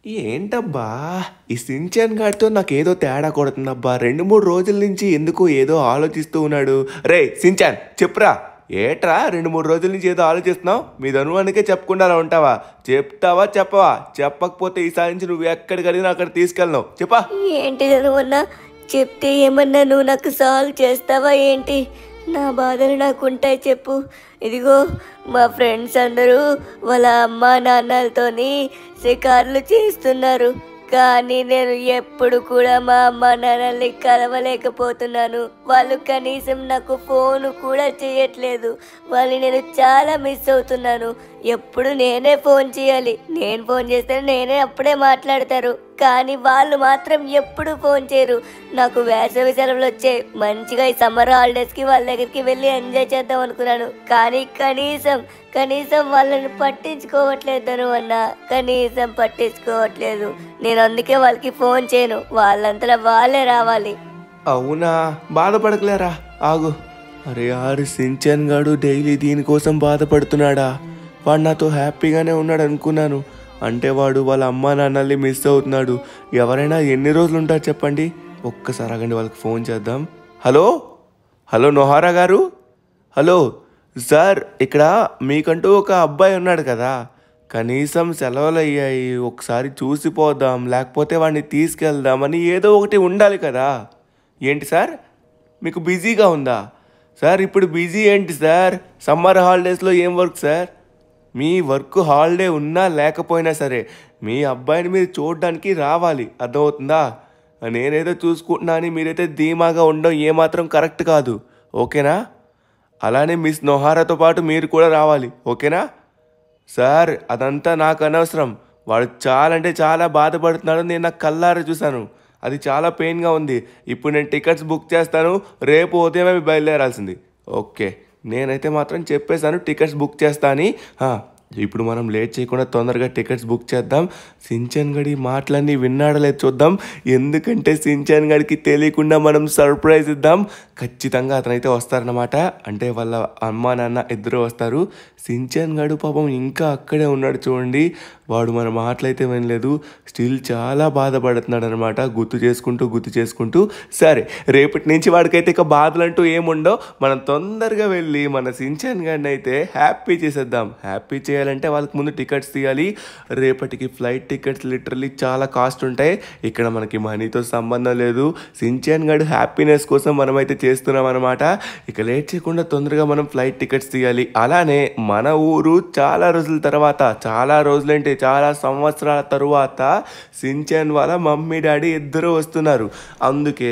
ఏంటబ్బా ఈ సించాన్ గాడితో నాకేదో తేడా కొడుతుందబ్బా. 2-3 రోజుల నుంచి ఎందుకో ఏదో ఆలోచిస్తూ ఉన్నాడు. రే సించాన్ చెప్పురా, ఏట్రా 2-3 రోజుల నుంచి ఏదో ఆలోచిస్తున్నావు? మీ ధనువానికే చెప్పకుండా అలా ఉంటావా? చెప్తావా చెప్పవా? చెప్పకపోతే ఈసారి నుంచి నువ్వు ఎక్కడికి అడిగినా అక్కడ తీసుకెళ్ళను. చెప్పా. ఏంటి ధనువన్నా, చెప్తే ఏమన్నా నువ్వు నాకు సాల్వ్ చేస్తావా ఏంటి? నా బాధలు నాకుంటాయి చెప్పు. ఇదిగో మా ఫ్రెండ్స్ అందరూ వాళ్ళ అమ్మ నాన్నలతోని షికార్లు చేస్తున్నారు, కానీ నేను ఎప్పుడు కూడా మా అమ్మ నాన్నల్ని కలవలేకపోతున్నాను. వాళ్ళు కనీసం నాకు ఫోన్ కూడా చేయట్లేదు. వాళ్ళని నేను చాలా మిస్ అవుతున్నాను. ఎప్పుడు నేనే ఫోన్ చేయాలి, నేను ఫోన్ చేస్తే నేనే అప్పుడే మాట్లాడతారు, కానీ వాళ్ళు మాత్రం ఎప్పుడు ఫోన్ చేయరు. నాకు వేసవి సెలవులు వచ్చాయి, మంచిగా ఈ సమ్మర్ హాలిడేస్కి వాళ్ళ దగ్గరికి వెళ్ళి ఎంజాయ్ చేద్దాం అనుకున్నాను, కానీ కనీసం వాళ్ళని పట్టించుకోవట్లేదు అన్న, కనీసం పట్టించుకోవట్లేదు. నేను అందుకే వాళ్ళకి ఫోన్ చేయను, వాళ్ళంతలా వాళ్ళే రావాలి. అవునా, బాధపడకలేరా, ఆగు. అరే యారు సించాన్ గాడు డైలీ దీనికోసం బాధపడుతున్నాడా? వాడు నాతో హ్యాపీగానే ఉన్నాడు అనుకున్నాను. అంటే వాడు వాళ్ళ అమ్మా నాన్నల్ని మిస్ అవుతున్నాడు. ఎవరైనా ఎన్ని రోజులు ఉంటారు చెప్పండి? ఒక్కసారి ఆగండి, వాళ్ళకి ఫోన్ చేద్దాం. హలో నొహారా గారు. హలో సార్, ఇక్కడ మీకంటూ ఒక అబ్బాయి ఉన్నాడు కదా, కనీసం సెలవులు అయ్యాయి, ఒకసారి చూసిపోదాం, లేకపోతే వాడిని తీసుకెళ్దామని ఏదో ఒకటి ఉండాలి కదా. ఏంటి సార్, మీకు బిజీగా ఉందా? సార్ ఇప్పుడు బిజీ ఏంటి సార్? సమ్మర్ హాలిడేస్లో ఏం వర్క్ సార్? మీ వర్క్ హాలిడే ఉన్నా లేకపోయినా సరే మీ అబ్బాయిని మీరు చూడడానికి రావాలి, అర్థమవుతుందా? నేనేదో చూసుకుంటున్నా అని మీరైతే ధీమాగా ఉండడం ఏమాత్రం కరెక్ట్ కాదు, ఓకేనా? అలానే మిస్ నొహారాతో పాటు మీరు కూడా రావాలి, ఓకేనా? సార్ అదంతా నాకు అనవసరం. వాడు చాలా అంటే చాలా బాధపడుతున్నాడు, నేను నాకు కళ్ళారా చూశాను. అది చాలా పెయిన్గా ఉంది. ఇప్పుడు నేను టికెట్స్ బుక్ చేస్తాను, రేపు ఉదయమే బయలుదేరాల్సింది. ఓకే, నేనైతే మాత్రం చెప్పేశాను టికెట్స్ బుక్ చేస్తా అని. ఇప్పుడు మనం లేట్ చేయకుండా తొందరగా టికెట్స్ బుక్ చేద్దాం. సించాన్ గడి మాటలన్నీ విన్నాడో లేదు చూద్దాం, ఎందుకంటే సించాన్ గడికి తెలియకుండా మనం సర్ప్రైజ్ ఇద్దాం. ఖచ్చితంగా అతనైతే వస్తారన్నమాట, అంటే వాళ్ళ అమ్మ నాన్న ఇద్దరు వస్తారు. సించాన్ గడు పాపం ఇంకా అక్కడే ఉన్నాడు చూడండి, వాడు మన మాటలైతే వినలేదు, స్టిల్ చాలా బాధపడుతున్నాడు అనమాట, గుర్తు చేసుకుంటూ. సరే, రేపటి నుంచి వాడికైతే ఇక బాధలంటూ ఏముండవు. మనం తొందరగా వెళ్ళి మన సించాన్ గడిని అయితే హ్యాపీ చేసేద్దాం. హ్యాపీ చేయాలంటే వాళ్ళకి ముందు టికెట్స్ తీయాలి. రేపటికి ఫ్లైట్ టికెట్స్ లిటరల్లీ చాలా కాస్ట్ ఉంటాయి. ఇక్కడ మనకి మనీతో సంబంధం లేదు, సించాన్ గడు హ్యాపీనెస్ కోసం మనమైతే చేస్తున్నాం అనమాట. ఇక లేట్ చేయకుండా తొందరగా మనం ఫ్లైట్ టికెట్స్ తీయాలి. అలానే మన ఊరు చాలా రోజుల తర్వాత, చాలా సంవత్సరాల తరువాత సించాన్ వాళ్ళ మమ్మీ డాడీ ఇద్దరు వస్తున్నారు. అందుకే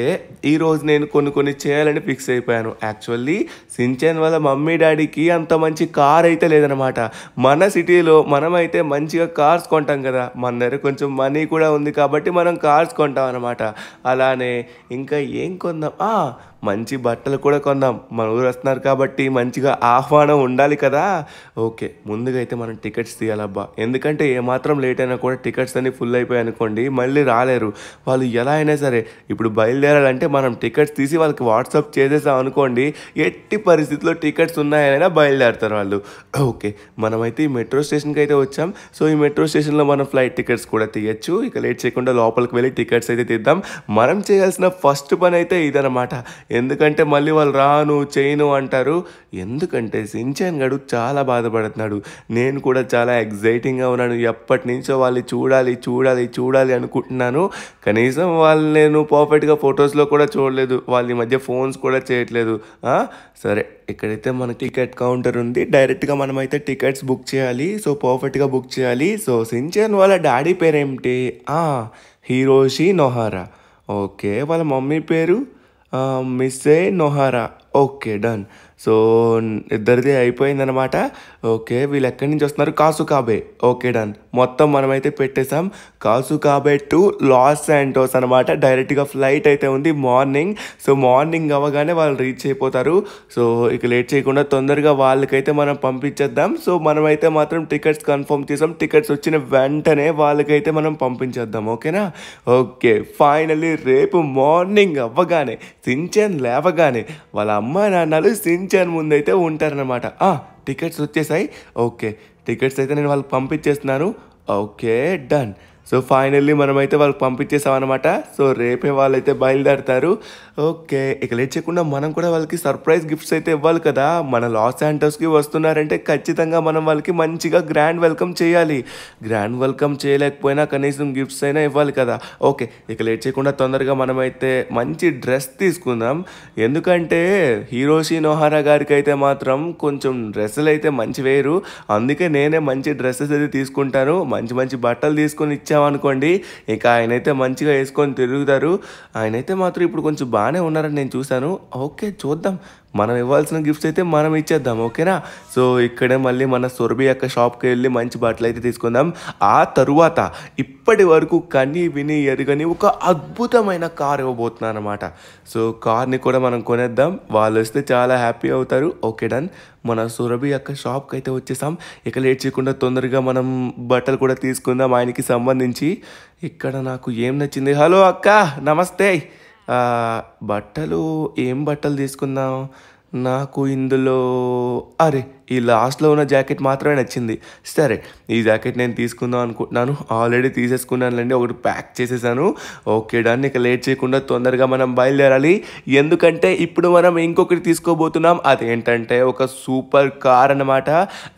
ఈరోజు నేను కొన్ని చేయాలని ఫిక్స్ అయిపోయాను. యాక్చువల్లీ సించాన్ వాళ్ళ మమ్మీ డాడీకి అంత మంచి కార్ అయితే లేదనమాట. మన సిటీలో మనమైతే మంచిగా కార్స్ కొంటాం కదా, మన దగ్గర కొంచెం మనీ కూడా ఉంది కాబట్టి మనం కార్స్ కొంటాం అనమాట. అలానే ఇంకా ఏం కొందాం, మంచి బట్టలు కూడా కొందాం. మన ఊరు వస్తున్నారు కాబట్టి మంచిగా ఆహ్వానం ఉండాలి కదా. ఓకే, ముందుగా అయితే మనం టికెట్స్ తీయాలబ్బా, ఎందుకంటే ఏమాత్రం లేట్ అయినా కూడా టికెట్స్ అన్నీ ఫుల్ అయిపోయాయి అనుకోండి, మళ్ళీ రాలేరు వాళ్ళు. ఎలా అయినా సరే ఇప్పుడు బయలుదేరాలంటే మనం టికెట్స్ తీసి వాళ్ళకి వాట్సాప్ చేసేసాం అనుకోండి, ఎట్టి పరిస్థితుల్లో టికెట్స్ ఉన్నాయనైనా బయలుదేరుతారు వాళ్ళు. ఓకే, మనమైతే ఈ మెట్రో స్టేషన్కి అయితే వచ్చాం. సో ఈ మెట్రో స్టేషన్లో మనం ఫ్లైట్ టికెట్స్ కూడా తీయచ్చు. ఇక లేట్ చేయకుండా లోపలికి వెళ్ళి టికెట్స్ అయితే తీద్దాం. మనం చేయాల్సిన ఫస్ట్ పని అయితే ఇదనమాట, ఎందుకంటే మళ్ళీ వాళ్ళు రాను చేయను అంటారు. ఎందుకంటే సించాన్ గడు చాలా బాధపడుతున్నాడు, నేను కూడా చాలా ఎగ్జైటింగ్గా ఉన్నాను. ఎప్పటి నుంచో వాళ్ళు చూడాలి అనుకుంటున్నాను. కనీసం వాళ్ళు నేను పర్ఫెక్ట్గా ఫొటోస్లో కూడా చూడలేదు, వాళ్ళ ఈ మధ్య ఫోన్స్ కూడా చేయట్లేదు. సరే, ఇక్కడైతే మన టికెట్ కౌంటర్ ఉంది, డైరెక్ట్గా మనమైతే టికెట్స్ బుక్ చేయాలి. సో పర్ఫెక్ట్గా బుక్ చేయాలి. సో సించాన్ వాళ్ళ డాడీ పేరేమిటి? Hiroshi Nohara. ఓకే, వాళ్ళ మమ్మీ పేరు Misae Nohara. Okay, done. So ఇద్దరిది అయిపోయిందనమాట. ఓకే, వీళ్ళు ఎక్కడి నుంచి వస్తున్నారు? కాసుకాబే. Okay, done. మొత్తం మనమైతే పెట్టేసాం. కాసుకాబే టు లాస్ శాంటోస్ అనమాట. డైరెక్ట్గా ఫ్లైట్ అయితే ఉంది మార్నింగ్. సో మార్నింగ్ అవ్వగానే వాళ్ళు రీచ్ అయిపోతారు. సో ఇక లేట్ చేయకుండా తొందరగా వాళ్ళకైతే మనం పంపించేద్దాం. సో మనమైతే మాత్రం టికెట్స్ కన్ఫర్మ్ చేసాం. టికెట్స్ వచ్చిన వెంటనే వాళ్ళకైతే మనం పంపించేద్దాం, ఓకేనా? ఓకే, ఫైనల్లీ రేపు మార్నింగ్ అవ్వగానే సించాన్ లేవగానే వాళ్ళ అమ్మ నాన్నలు సించాన్ ముందైతే ఉంటారనమాట. టికెట్స్ వచ్చేసాయి. ఓకే, టికెట్స్ అయితే నేను వాళ్ళకి పంపించేస్తున్నాను. Okay, done. సో ఫైనల్లీ మనమైతే వాళ్ళకి పంపించేసాం అనమాట. సో రేపే వాళ్ళైతే బయలుదేరుతారు. ఓకే, ఇక లేట్ చేయకుండా మనం కూడా వాళ్ళకి సర్ప్రైజ్ గిఫ్ట్స్ అయితే ఇవ్వాలి కదా. మన లాస్ శాంటోస్కి వస్తున్నారంటే ఖచ్చితంగా మనం వాళ్ళకి మంచిగా గ్రాండ్ వెల్కమ్ చేయాలి. గ్రాండ్ వెల్కమ్ చేయలేకపోయినా కనీసం గిఫ్ట్స్ అయినా ఇవ్వాలి కదా. ఓకే, ఇక లేట్ చేయకుండా తొందరగా మనమైతే మంచి డ్రెస్ తీసుకుందాం. ఎందుకంటే హిరోషి నోహారా గారికి అయితే మాత్రం కొంచెం డ్రెస్సులు అయితే మంచి వేరు. అందుకే నేనే మంచి డ్రెస్సెస్ అయితే తీసుకుంటాను. మంచి మంచి బట్టలు తీసుకొని ఇచ్చామనుకోండి, ఇక ఆయనైతే మంచిగా వేసుకొని తిరుగుతారు. ఆయనైతే మాత్రం ఇప్పుడు కొంచెం బాగానే ఉన్నారని నేను చూశాను. ఓకే, చూద్దాం. మనం ఇవ్వాల్సిన గిఫ్ట్స్ అయితే మనం ఇచ్చేద్దాం. ఓకేనా. సో ఇక్కడే మళ్ళీ మన సురభి యొక్క షాప్కి వెళ్ళి మంచి బట్టలు అయితే తీసుకుందాం. ఆ తరువాత ఇప్పటి వరకు కని విని ఎరుగని ఒక అద్భుతమైన కార్ ఇవ్వబోతున్నాను అనమాట. సో కార్ని కూడా మనం కొనేద్దాం. వాళ్ళు వస్తే చాలా హ్యాపీ అవుతారు. Okay, done. మన సురభి యొక్క షాప్కి అయితే వచ్చేసాం. ఇక లేట్ చేయకుండా తొందరగా మనం బట్టలు కూడా తీసుకుందాం ఆయనకి సంబంధించి. ఇక్కడ నాకు ఏం నచ్చింది. హలో అక్క, నమస్తే. బట్టలు ఏం బట్టలు తీసుకుందాం? నాకు ఇందులో అరే ఈ లాస్ట్లో ఉన్న జాకెట్ మాత్రమే నచ్చింది. సరే, ఈ జాకెట్ నేను తీసుకుందాం అనుకుంటున్నాను. ఆల్రెడీ తీసేసుకున్నానులేండి, ఒకటి ప్యాక్ చేసేసాను. Okay, done. ఇక లేట్ చేయకుండా తొందరగా మనం బయలుదేరాలి. ఎందుకంటే ఇప్పుడు మనం ఇంకొకటి తీసుకోబోతున్నాం. అదేంటంటే ఒక సూపర్ కార్ అన్నమాట.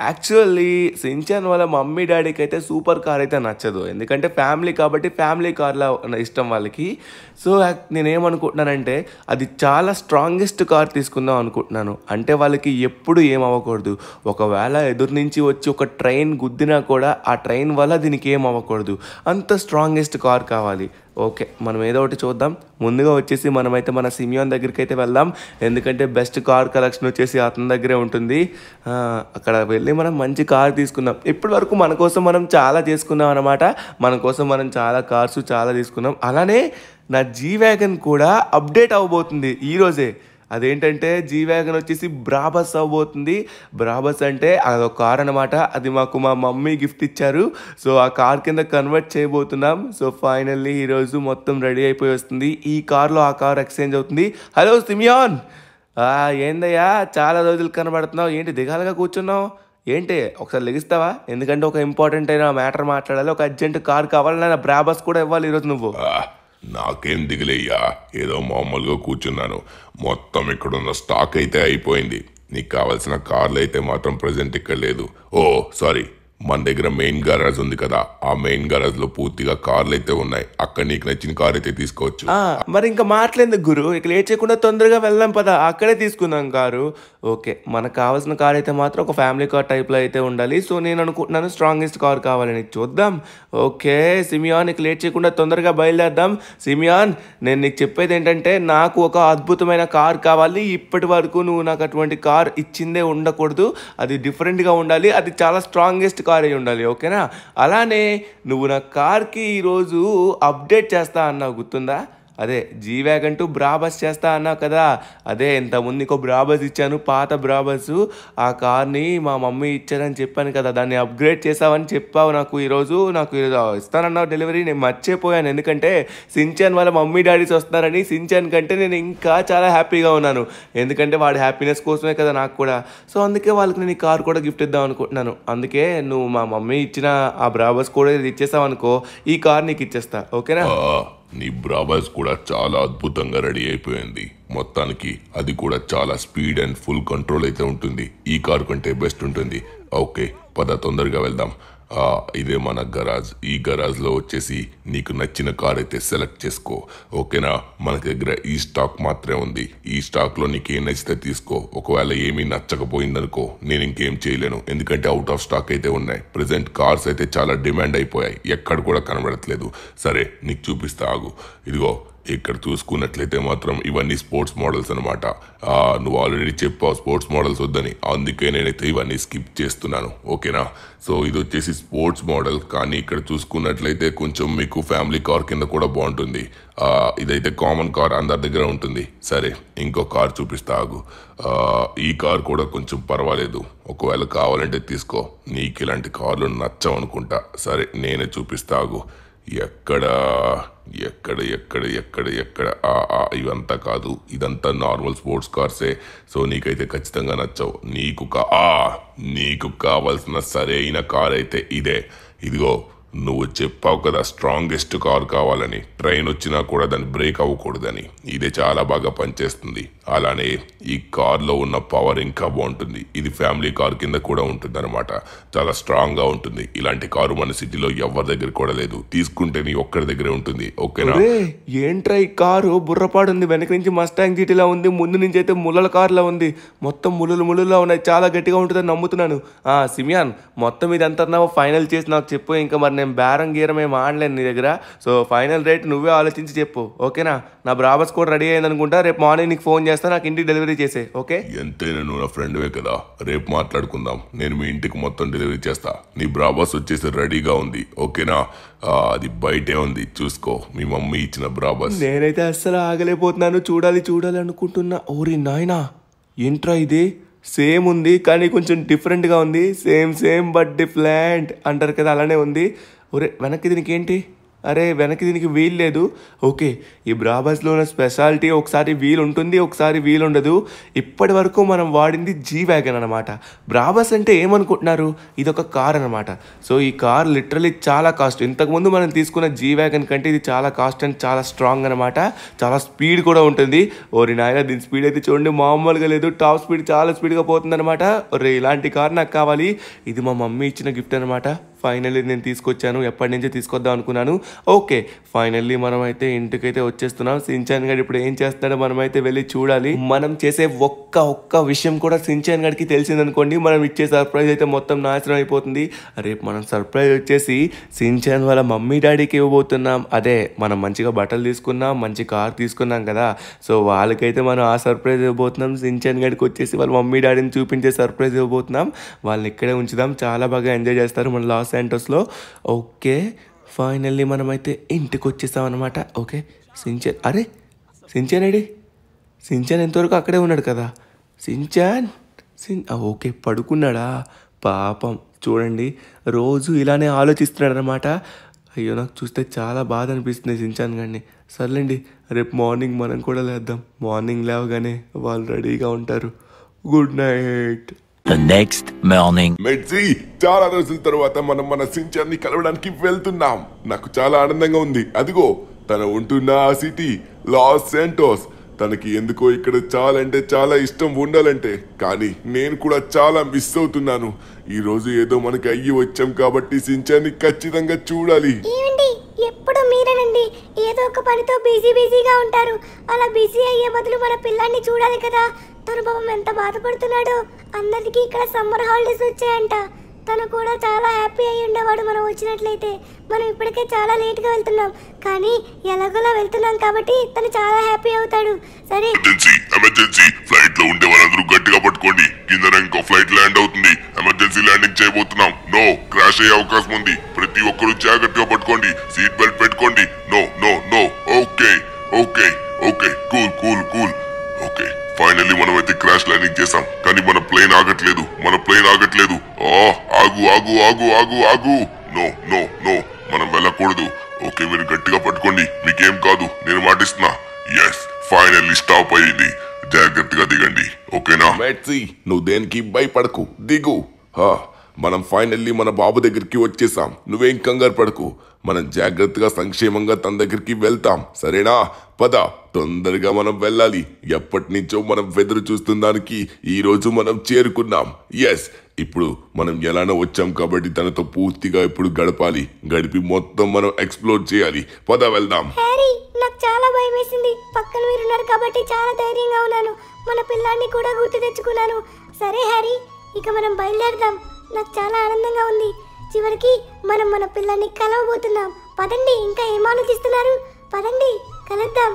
యాక్చువల్లీ సించాన్ వాళ్ళ మమ్మీ డాడీకి అయితే సూపర్ కార్ అయితే నచ్చదు. ఎందుకంటే ఫ్యామిలీ కాబట్టి ఫ్యామిలీ కార్లా ఇష్టం వాళ్ళకి. సో నేనేమనుకుంటున్నానంటే అది చాలా స్ట్రాంగెస్ట్ కార్ తీసుకుందాం అనుకుంటున్నాను. అంటే వాళ్ళకి ఎప్పుడు ఏమవ్వకూడదు. ఒకవేళ ఎదురు నుంచి వచ్చి ఒక ట్రైన్ గుద్దినా కూడా ఆ ట్రైన్ వల్ల దీనికి ఏం అవ్వకూడదు. అంత స్ట్రాంగెస్ట్ కార్ కావాలి. ఓకే, మనం ఏదో ఒకటి చూద్దాం. ముందుగా వచ్చేసి మనమైతే మన సిమియోన్ దగ్గరికి అయితే వెళ్దాం. ఎందుకంటే బెస్ట్ కార్ కలెక్షన్ వచ్చేసి అతని దగ్గరే ఉంటుంది. అక్కడ వెళ్ళి మనం మంచి కార్ తీసుకుందాం. ఇప్పటి వరకు మన కోసం మనం చాలా చేసుకున్నాం అనమాట. మన కోసం మనం చాలా కార్స్ చాలా తీసుకున్నాం. అలానే నా జీ వ్యాగన్ కూడా అప్డేట్ అవ్వబోతుంది ఈరోజే. అదేంటంటే జీ వ్యాగన్ వచ్చేసి బ్రాబస్ అవ్వబోతుంది. బ్రాబస్ అంటే అదొక కార్ అనమాట. అది మాకు మా మమ్మీ గిఫ్ట్ ఇచ్చారు. సో ఆ కార్ కింద కన్వర్ట్ చేయబోతున్నాం. సో ఫైనల్లీ ఈరోజు మొత్తం రెడీ అయిపోయి వస్తుంది. ఈ కార్లో ఆ కార్ ఎక్స్చేంజ్ అవుతుంది. హలో సిమియోన్, ఏందయ్యా చాలా రోజులు కనబడుతున్నావు? ఏంటి దిగాలుగా కూర్చున్నావు? ఏంటి ఒకసారి లెగిస్తావా? ఎందుకంటే ఒక ఇంపార్టెంట్ అయిన మ్యాటర్ మాట్లాడాలి. ఒక అర్జెంట్ కార్ కావాలి. నా బ్రాబస్ కూడా ఇవ్వాలి ఈరోజు నువ్వు. నాకేం దిగులయ్యా, ఏదో మామూలుగా కూర్చున్నాను. మొత్తం ఇక్కడున్న స్టాక్ అయితే అయిపోయింది. నీకు కావాల్సిన కార్లు అయితే మాత్రం ప్రజెంట్ ఇక్కడ లేదు. ఓ సారీ, మన దగ్గర మెయిన్ గరాజ్ ఉంది కదా, ఆ మెయిన్ గరాజ్ లో పూర్తిగా కార్లు అయితే ఉన్నాయి. అక్కడ నీకు నచ్చిన కార్ అయితే తీసుకోవచ్చు. మరి ఇంకా మాట్లాడేందుకు గురు, ఇక లేట్ చేయకుండా తొందరగా వెళ్దాం పదా, అక్కడే తీసుకుందాం కారు. ఓకే, మనకు కావాల్సిన కార్ అయితే మాత్రం ఒక ఫ్యామిలీ కార్ టైప్లో అయితే ఉండాలి. సో నేను అనుకుంటున్నాను స్ట్రాంగెస్ట్ కార్ కావాలని. చూద్దాం. ఓకే సిమియాన్, ఇక లేట్ చేయకుండా తొందరగా బయలుదేరదాం. సిమియాన్, నేను నీకు చెప్పేది ఏంటంటే నాకు ఒక అద్భుతమైన కార్ కావాలి. ఇప్పటి వరకు నువ్వు నాకు అటువంటి కార్ ఇచ్చిందే ఉండకూడదు. అది డిఫరెంట్గా ఉండాలి. అది చాలా స్ట్రాంగెస్ట్ కార్ అయి ఉండాలి. ఓకేనా? అలానే నువ్వు నా కార్కి ఈరోజు అప్డేట్ చేస్తా అన్నావు, గుర్తుందా? అదే జీ వ్యాగన్ టు బ్రాబస్ చేస్తా అన్నావు కదా. అదే ఇంతకుముందు ఇంకో బ్రాబస్ ఇచ్చాను, పాత బ్రాబస్. ఆ కార్ని మా మమ్మీ ఇచ్చారని చెప్పాను కదా, దాన్ని అప్గ్రేడ్ చేసావని చెప్పావు నాకు ఈరోజు. నాకు ఇస్తానన్నావు డెలివరీ. నేను మర్చిపోయాను. ఎందుకంటే సించాన్ వాళ్ళ మమ్మీ డాడీస్ వస్తున్నారని. సించాన్ కంటే నేను ఇంకా చాలా హ్యాపీగా ఉన్నాను. ఎందుకంటే వాడి హ్యాపీనెస్ కోసమే కదా నాకు కూడా. సో అందుకే వాళ్ళకి నేను ఈ కార్ కూడా గిఫ్ట్ ఇద్దాం అనుకుంటున్నాను. అందుకే నువ్వు మా మమ్మీ ఇచ్చిన ఆ బ్రాబస్ కూడా ఇచ్చేసావు అనుకో, ఈ కార్ నీకు ఇచ్చేస్తా. ఓకేనా? నీ బ్రాబస్ కూడా చాలా అద్భుతంగా రెడీ అయిపోయింది. మొత్తానికి అది కూడా చాలా స్పీడ్ అండ్ ఫుల్ కంట్రోల్ అయితే ఉంటుంది. ఈ కార్ కంటే బెస్ట్ ఉంటుంది. ఓకే పద, తొందరగా వెళ్దాం. ఇదే మన గరాజ్. ఈ గరాజ్లో వచ్చేసి నీకు నచ్చిన కార్ అయితే సెలెక్ట్ చేసుకో. ఓకేనా? మన దగ్గర ఈ స్టాక్ మాత్రమే ఉంది. ఈ స్టాక్లో నీకు ఏం నచ్చితే తీసుకో. ఒకవేళ ఏమీ నచ్చకపోయిందనుకో నేను ఇంకేం చేయలేను. ఎందుకంటే అవుట్ ఆఫ్ స్టాక్ అయితే ఉన్నాయి. ప్రెసెంట్ కార్స్ అయితే చాలా డిమాండ్ అయిపోయాయి. ఎక్కడ కూడా కనబడట్లేదు. సరే నీకు చూపిస్తా, ఆగు. ఇదిగో ఇక్కడ చూసుకున్నట్లయితే మాత్రం ఇవన్నీ స్పోర్ట్స్ మోడల్స్ అనమాట. నువ్వు ఆల్రెడీ చెప్పావు స్పోర్ట్స్ మోడల్స్ వద్దని, అందుకే నేనైతే ఇవన్నీ స్కిప్ చేస్తున్నాను. ఓకేనా? సో ఇది వచ్చేసి స్పోర్ట్స్ మోడల్, కానీ ఇక్కడ చూసుకున్నట్లయితే కొంచెం మీకు ఫ్యామిలీ కార్ కింద కూడా బాగుంటుంది. ఇదైతే కామన్ కార్ అందరి దగ్గర ఉంటుంది. సరే ఇంకో కార్ చూపిస్తా, ఆగు. ఈ కార్ కూడా కొంచెం పర్వాలేదు. ఒకవేళ కావాలంటే తీసుకో. నీకు ఇలాంటి కార్లు నచ్చవు అనుకుంటా. సరే నేనే చూపిస్తా, ఆగు. ఎక్కడ ఎక్కడ ఎక్కడ ఎక్కడ ఎక్కడ ఇవంతా కాదు, ఇదంతా నార్మల్ స్పోర్ట్స్ కార్సే. సో నీకైతే ఖచ్చితంగా నచ్చవు. నీకు కావాల్సిన సరైన కార్ అయితే ఇదే. ఇదిగో నువ్వు చెప్పావు కదా స్ట్రాంగెస్ట్ కార్ కావాలని, ట్రైన్ వచ్చినా కూడా దాన్ని బ్రేక్ అవ్వకూడదని. ఇదే చాలా బాగా పనిచేస్తుంది. అలానే ఈ కార్లో ఉన్న పవర్ ఇంకా బాగుంటుంది. ఇది ఫ్యామిలీ కార్ కింద కూడా ఉంటుంది అనమాట. చాలా స్ట్రాంగ్గా ఉంటుంది. ఇలాంటి కారు మన సిటీలో ఎవరి దగ్గర కూడా లేదు. తీసుకుంటే నీ ఒక్కడి దగ్గరే ఉంటుంది. ఓకేనా? ఏంట్రా ఈ కారు బుర్రపాడుంది, వెనక నుంచి మస్టాంగ్ జీటీలా ఉంది, ముందు నుంచి అయితే ముళ్ళల కార్లా ఉంది. మొత్తం ముళ్ళులా ఉన్నాయి. చాలా గట్టిగా ఉంటుందని నమ్ముతున్నాను. సిమియాన్, మొత్తం ఇది ఎంత ఫైనల్ చేసి నాకు చెప్పు. ఇంకా మరి నేను బేరం గీరం ఏం ఆడలేను నీ దగ్గర. సో ఫైనల్ రేట్ నువ్వే ఆలోచించి చెప్పు. ఓకేనా? నా బ్రాబస్ కూడా రెడీ అయింది అనుకుంటా. రేపు మార్నింగ్ నీకు ఫోన్ చేస్తా, నాకు ఇంటికి డెలివరీ చేసే. ఓకే? ఎంతైనా నువ్వు నా ఫ్రెండ్వే కదా, రేపు మాట్లాడుకుందాం. నేను మీ ఇంటికి మొత్తం డెలివరీ చేస్తా. నీ బ్రాబస్ వచ్చేసి రెడీగా ఉంది. ఓకేనా? అది బయటే ఉంది, చూసుకో. మీ మమ్మీ ఇచ్చిన బ్రాబస్. నేనైతే అస్సలు ఆగలేకపోతున్నాను. చూడాలి అనుకుంటున్నా. ఓరి నాయనా, ఏంట్రా ఇది? సేమ్ ఉంది కానీ కొంచెం డిఫరెంట్గా ఉంది. సేమ్ బట్ డిఫరెంట్ అంటారు కదా, అలానే ఉంది. ఒరే, వెనక్కి దీనికి ఏంటి? అరే, వెనక్కి దీనికి వీల్ లేదు. ఓకే, ఈ బ్రాబస్లో ఉన్న స్పెషాలిటీ ఒకసారి వీల్ ఉంటుంది, ఒకసారి వీల్ ఉండదు. ఇప్పటి వరకు మనం వాడింది జీ వ్యాగన్ అనమాట. బ్రాబస్ అంటే ఏమనుకుంటున్నారు? ఇది ఒక కార్ అనమాట. సో ఈ కార్ లిటరలీ చాలా కాస్ట్. ఇంతకుముందు మనం తీసుకున్న జీ వ్యాగన్ కంటే ఇది చాలా కాస్ట్ అండ్ చాలా స్ట్రాంగ్ అనమాట. చాలా స్పీడ్ కూడా ఉంటుంది. ఓరి నాయన, దీని స్పీడ్ అయితే చూడండి మామూలుగా లేదు. టాప్ స్పీడ్ చాలా స్పీడ్గా పోతుంది అనమాట. ఒరే, ఇలాంటి కార్ నాకు కావాలి. ఇది మా మమ్మీ ఇచ్చిన గిఫ్ట్ అనమాట. ఫైనల్లీ నేను తీసుకొచ్చాను. ఎప్పటి నుంచో తీసుకొద్దాం అనుకున్నాను. ఓకే, ఫైనల్లీ మనం అయితే ఇంటికైతే వచ్చేస్తున్నాం. సించాన్ గడ్ ఇప్పుడు ఏం చేస్తాడో మనమైతే వెళ్ళి చూడాలి. మనం చేసే ఒక్క విషయం కూడా సించాన్ గడికి తెలిసిందనుకోండి, మనం ఇచ్చే సర్ప్రైజ్ అయితే మొత్తం నాశనం అయిపోతుంది. రేపు మనం సర్ప్రైజ్ వచ్చేసి సించాన్ వాళ్ళ మమ్మీ డాడీకి ఇవ్వబోతున్నాం. అదే, మనం మంచిగా బట్టలు తీసుకున్నాం, మంచి కార్ తీసుకున్నాం కదా. సో వాళ్ళకైతే మనం ఆ సర్ప్రైజ్ ఇవ్వబోతున్నాం. సించాన్ గడికి వచ్చేసి వాళ్ళ మమ్మీ డాడీని చూపించే సర్ప్రైజ్ ఇవ్వబోతున్నాం. వాళ్ళని ఇక్కడే ఉంచుదాం. చాలా బాగా ఎంజాయ్ చేస్తారు మన లాస్ శాంటోస్లో. ఓకే, ఫైనల్లీ మనమైతే ఇంటికి వచ్చేసాం అనమాట. Okay, Shinchan AD? సించాన్ ఎంతవరకు అక్కడే ఉన్నాడు కదా. ఓకే, పడుకున్నాడా? పాపం, చూడండి రోజు ఇలానే ఆలోచిస్తున్నాడు అనమాట. అయ్యో, నాకు చూస్తే చాలా బాధ అనిపిస్తుంది సించాన్ గారిని. సర్లేండి, రేపు మార్నింగ్ మనం కూడా లేద్దాం. మార్నింగ్ లేవగానే వాళ్ళు రెడీగా ఉంటారు. Good night. The next morning. మెడ్జీ, చాలా రోజుల తర్వాత మనం మన సించాన్ని కలవడానికి వెళ్తున్నాం. నాకు చాలా ఆనందంగా ఉంది. అదిగో తను ఉంటున్న ఆ సిటీ లాస్ శాంటోస్. తనకి ఎందుకో ఇక్కడ చాలా ఇష్టం ఉండాలంటే, కానీ నేను కూడా చాలా మిస్ అవుతున్నాను. ఈ రోజు ఏదో మనకి అయ్యి వచ్చాం కాబట్టి సించాన్ని ఖచ్చితంగా చూడాలి. ఎప్పుడు మీరేనండి ఏదో ఒక పనితో బిజీగా ఉంటారు. అలా బిజీ అయ్యే బదులు మన పిల్లాన్ని చూడాలి కదా. తను పాపం ఎంత బాధపడుతున్నాడో. అందరికీ ఇక్కడ సమ్మర్ హాలిడేస్ వచ్చాయంట. తను కూడా చాలా హ్యాపీ అయ్యి ఉండేవాడు మనం వచ్చినట్లయితే. మనం ఇప్పటికే చాలా లేట్గా వెళ్తున్నాం, కానీ ఎలాగోలా వెళ్తున్నాం కాబట్టి తను చాలా హ్యాపీ అవుతాడు. సరే, ఎమర్జెన్సీ ఫ్లైట్ లో ఉండే వాళ్ళందరూ గట్టిగా పట్టుకోండి. కింద ఇంకో ఫ్లైట్ ల్యాండ్ అవుతుంది. ఎమర్జెన్సీ ల్యాండింగ్ చేయబోతున్నాం. నో, క్రాష్ అయ్యే అవకాశం ఉంది. ప్రతి ఒక్కరు జాగ్రత్తగా పట్టుకోండి. సీట్ బెల్ట్ పెట్టుకోండి. No. Okay, cool. Okay, finally మనం అయితే క్రాష్ ల్యాండింగ్ చేసాం. కానీ మన ప్లేన్ ఆగట్లేదు. ఆగు. నో, మనం వెళ్ళకూడదు. ఓకే, మీరు గట్టిగా పట్టుకోండి. మీకేం కాదు, నేను మాటిస్తున్నా. ఎస్, ఫైనల్లీ స్టాప్ అయ్యింది. జాగ్రత్తగా దిగండి. ఓకేనా? మెట్సీ, నువ్వు దేనికి భయపడకు, దిగు. మనం ఫైనల్లీ మన బాబు దగ్గరికి వచ్చేసాం. నువ్వేం కంగారు పడకు. మనం జాగ్రత్తగా సంక్షేమంగా తన దగ్గరికి వెళ్తాం. సరేనా? పద, తొందరగా మనం వెళ్ళాలి. ఎప్పటి నుంచో మనం ఎదురు చూస్తున్న దానికి ఈ రోజు మనం చేరుకున్నాం. ఎస్, ఇప్పుడు మనం ఎలానో వచ్చాం కాబట్టి తనతో పూర్తిగా ఇప్పుడు గడిపి మొత్తం మనం ఎక్స్ప్లోర్ చేయాలి. పద, వెళ్దాం. హ్యారీ, నాకు చాలా భయం వేసింది. పక్కన మీరున్నారు కాబట్టి చాలా ధైర్యంగా ఉన్నాను. మన పిల్లాన్ని కూడా గుర్తు తెచ్చుకున్నాను. సరే హ్యారీ, ఇక మనం బయలుదేరదాం. నాకు చాలా ఆనందంగా ఉంది. చివరికి మనం మన పిల్లాన్ని కలవబోతున్నాం. పదండి, ఇంకా ఏం ఆలోచిస్తున్నారు? పదండి, కలుద్దాం.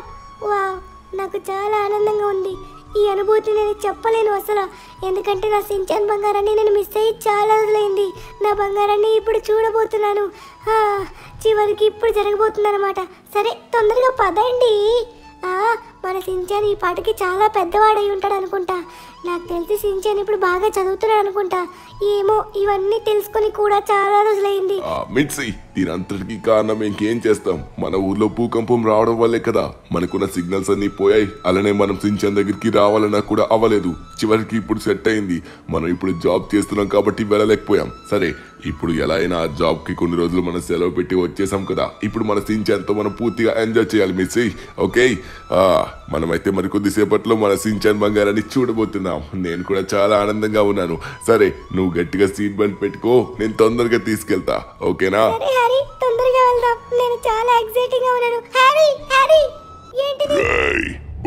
వావ్, నాకు చాలా ఆనందంగా ఉంది. ఈ అనుభూతి నేను చెప్పలేను అసలు. ఎందుకంటే నా సించాన్ బంగారాన్ని నేను మిస్ అయ్యి చాలా రోజులైంది. నా బంగారాన్ని ఇప్పుడు చూడబోతున్నాను. చివరికి ఇప్పుడు జరగబోతుంది అనమాట. సరే, తొందరగా పదండి. మన సించాన్ ఈ పాటికి చాలా పెద్దవాడై ఉంటాడు అనుకుంటా. నాకు తెలిసి సించాన్ ఇప్పుడు బాగా చదువుతున్నాడు అనుకుంటా. ఏమో ఇవన్నీ తెలుసుకొని కూడా చాలా రోజులైంది. మిట్సీ, దీనంతటికి కారణం ఇంకేం చేస్తాం? మన ఊర్లో భూకంపం రావడం వల్లే కదా మనకున్న సిగ్నల్స్ అన్ని పోయాయి. అలానే మనం సించాన్ దగ్గరికి రావాలన్నా కూడా అవ్వలేదు. చివరికి ఇప్పుడు సెట్ అయింది. మనం ఇప్పుడు జాబ్ చేస్తున్నాం కాబట్టి వెళ్ళలేకపోయాం. సరే, ఇప్పుడు ఎలా అయినా ఆ జాబ్ కి కొన్ని రోజులు మనం సెలవు పెట్టి వచ్చేసాం కదా. ఇప్పుడు మన సించాన్ తో మనం పూర్తిగా ఎంజాయ్ చేయాలి మిస్సీ. ఓకే, మనమైతే మరికొద్ది సేపట్లో మన సించాన్ బంగారాన్ని చూడబోతున్నాం. నేను కూడా చాలా ఆనందంగా ఉన్నాను. సరే, నువ్వు గట్టిగా సీట్ బెల్ట్ పెట్టుకో, నేను తొందరగా తీసుకెళ్తా. ఓకేనా? సరే హ్యారీ, తొందరగా వెళ్దాం. నేను చాలా ఎక్సైటింగ్ గా ఉన్నాను. హ్యారీ హ్యారీ ఏంటిది?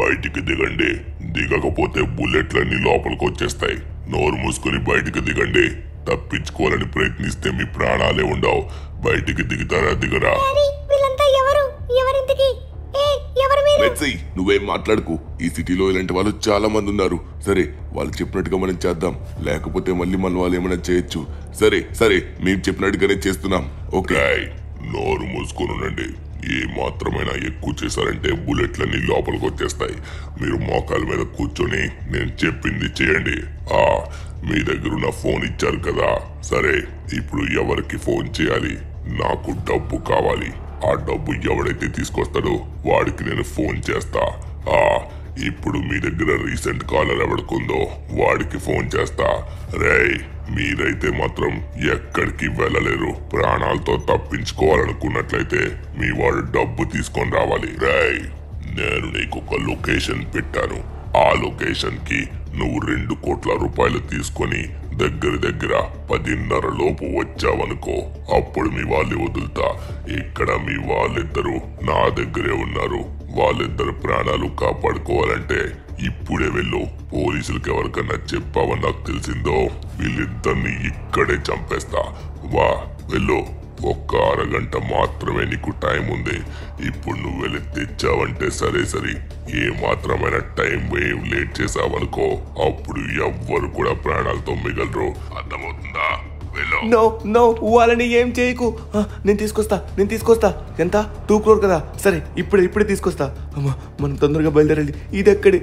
బయటికి దిగండి. దిగకపోతే బుల్లెట్లన్నీ లోపలికి వచ్చేస్తాయి. నోరు మూసుకొని బయటికి దిగండి. తప్పించుకోవాలని ప్రయత్నిస్తే మీ ప్రాణాలే ఉండవు. బయటికి దిగుతారా దిగరా? వీళ్ళంతా ఎవరు? ఎవరింటికి? ఎవరు మీరు? నువ్వేం మాట్లాడుకు. ఈ సిటీలో ఇలాంటి వాళ్ళు చాలా మంది ఉన్నారు. సరే, వాళ్ళు చెప్పినట్టుగా మనం చేద్దాం. లేకపోతే మళ్ళీ మన వాళ్ళు ఏమైనా చేయొచ్చు. సరే సరే, మేము చెప్పినట్టుగానే చేస్తున్నాం. ఓకే, నోరు మూసుకొని ఉండండి. ఏ మాత్రమైనా ఎక్కువ చేశారంటే బుల్లెట్లన్నీ లోపలికి వచ్చేస్తాయి. మీరు మోకాల మీద కూర్చొని నేను చెప్పింది చేయండి. మీ దగ్గర ఉన్న ఫోన్ ఇచ్చారు కదా. సరే, ఇప్పుడు ఎవరికి ఫోన్ చేయాలి? నాకు డబ్బు కావాలి. ఆ డబ్బు ఎవడైతే తీసుకొస్తాడో వాడికి నేను ఫోన్ చేస్తా. ఇప్పుడు మీ దగ్గర రీసెంట్ కాలర్ ఎవడుకుందో వాడికి ఫోన్ చేస్తా. రేయ్, మీరైతే మాత్రం ఎక్కడికి వెళ్ళలేరు. ప్రాణాలతో తప్పించుకోవాలనుకున్నట్లయితే మీ వాడు డబ్బు తీసుకొని రావాలి. రేయ్, నేను నీకు ఒక లొకేషన్ పెట్టాను. ఆ లొకేషన్ కి నువ్వు 2 కోట్ల రూపాయలు తీసుకొని దగ్గర 10:30 లోపు వచ్చావనుకో, అప్పుడు మీ వాళ్ళని వదులుతా. ఇక్కడ మీ వాళ్ళిద్దరూ నా దగ్గరే ఉన్నారు. వాళ్ళిద్దరు ప్రాణాలు కాపాడుకోవాలంటే ఇప్పుడే వెళ్ళు. పోలీసులకి ఎవరికన్నా చెప్పావని నాకు తెలిసిందో వీళ్ళిద్దరిని ఇక్కడే చంపేస్తా. వా, వెళ్ళు. ఒక్క అరగంట మాత్రమే నీకు టైం ఉంది. ఇప్పుడు నువ్వు వెళ్ళి తెచ్చావంటే సరే. ఏ మాత్రమైన టైం లేట్ చేసావనుకో, అప్పుడు ఎవ్వరు కూడా ప్రాణాలతో మిగలరు. అర్థమవుతుందా? నో నో, వాళ్ళని ఏం చేయకు. నేను తీసుకొస్తా. ఎంత? 2 crore కదా. సరే, ఇప్పుడే తీసుకొస్తా. అమ్మా, మనం తొందరగా బయలుదేరాలి.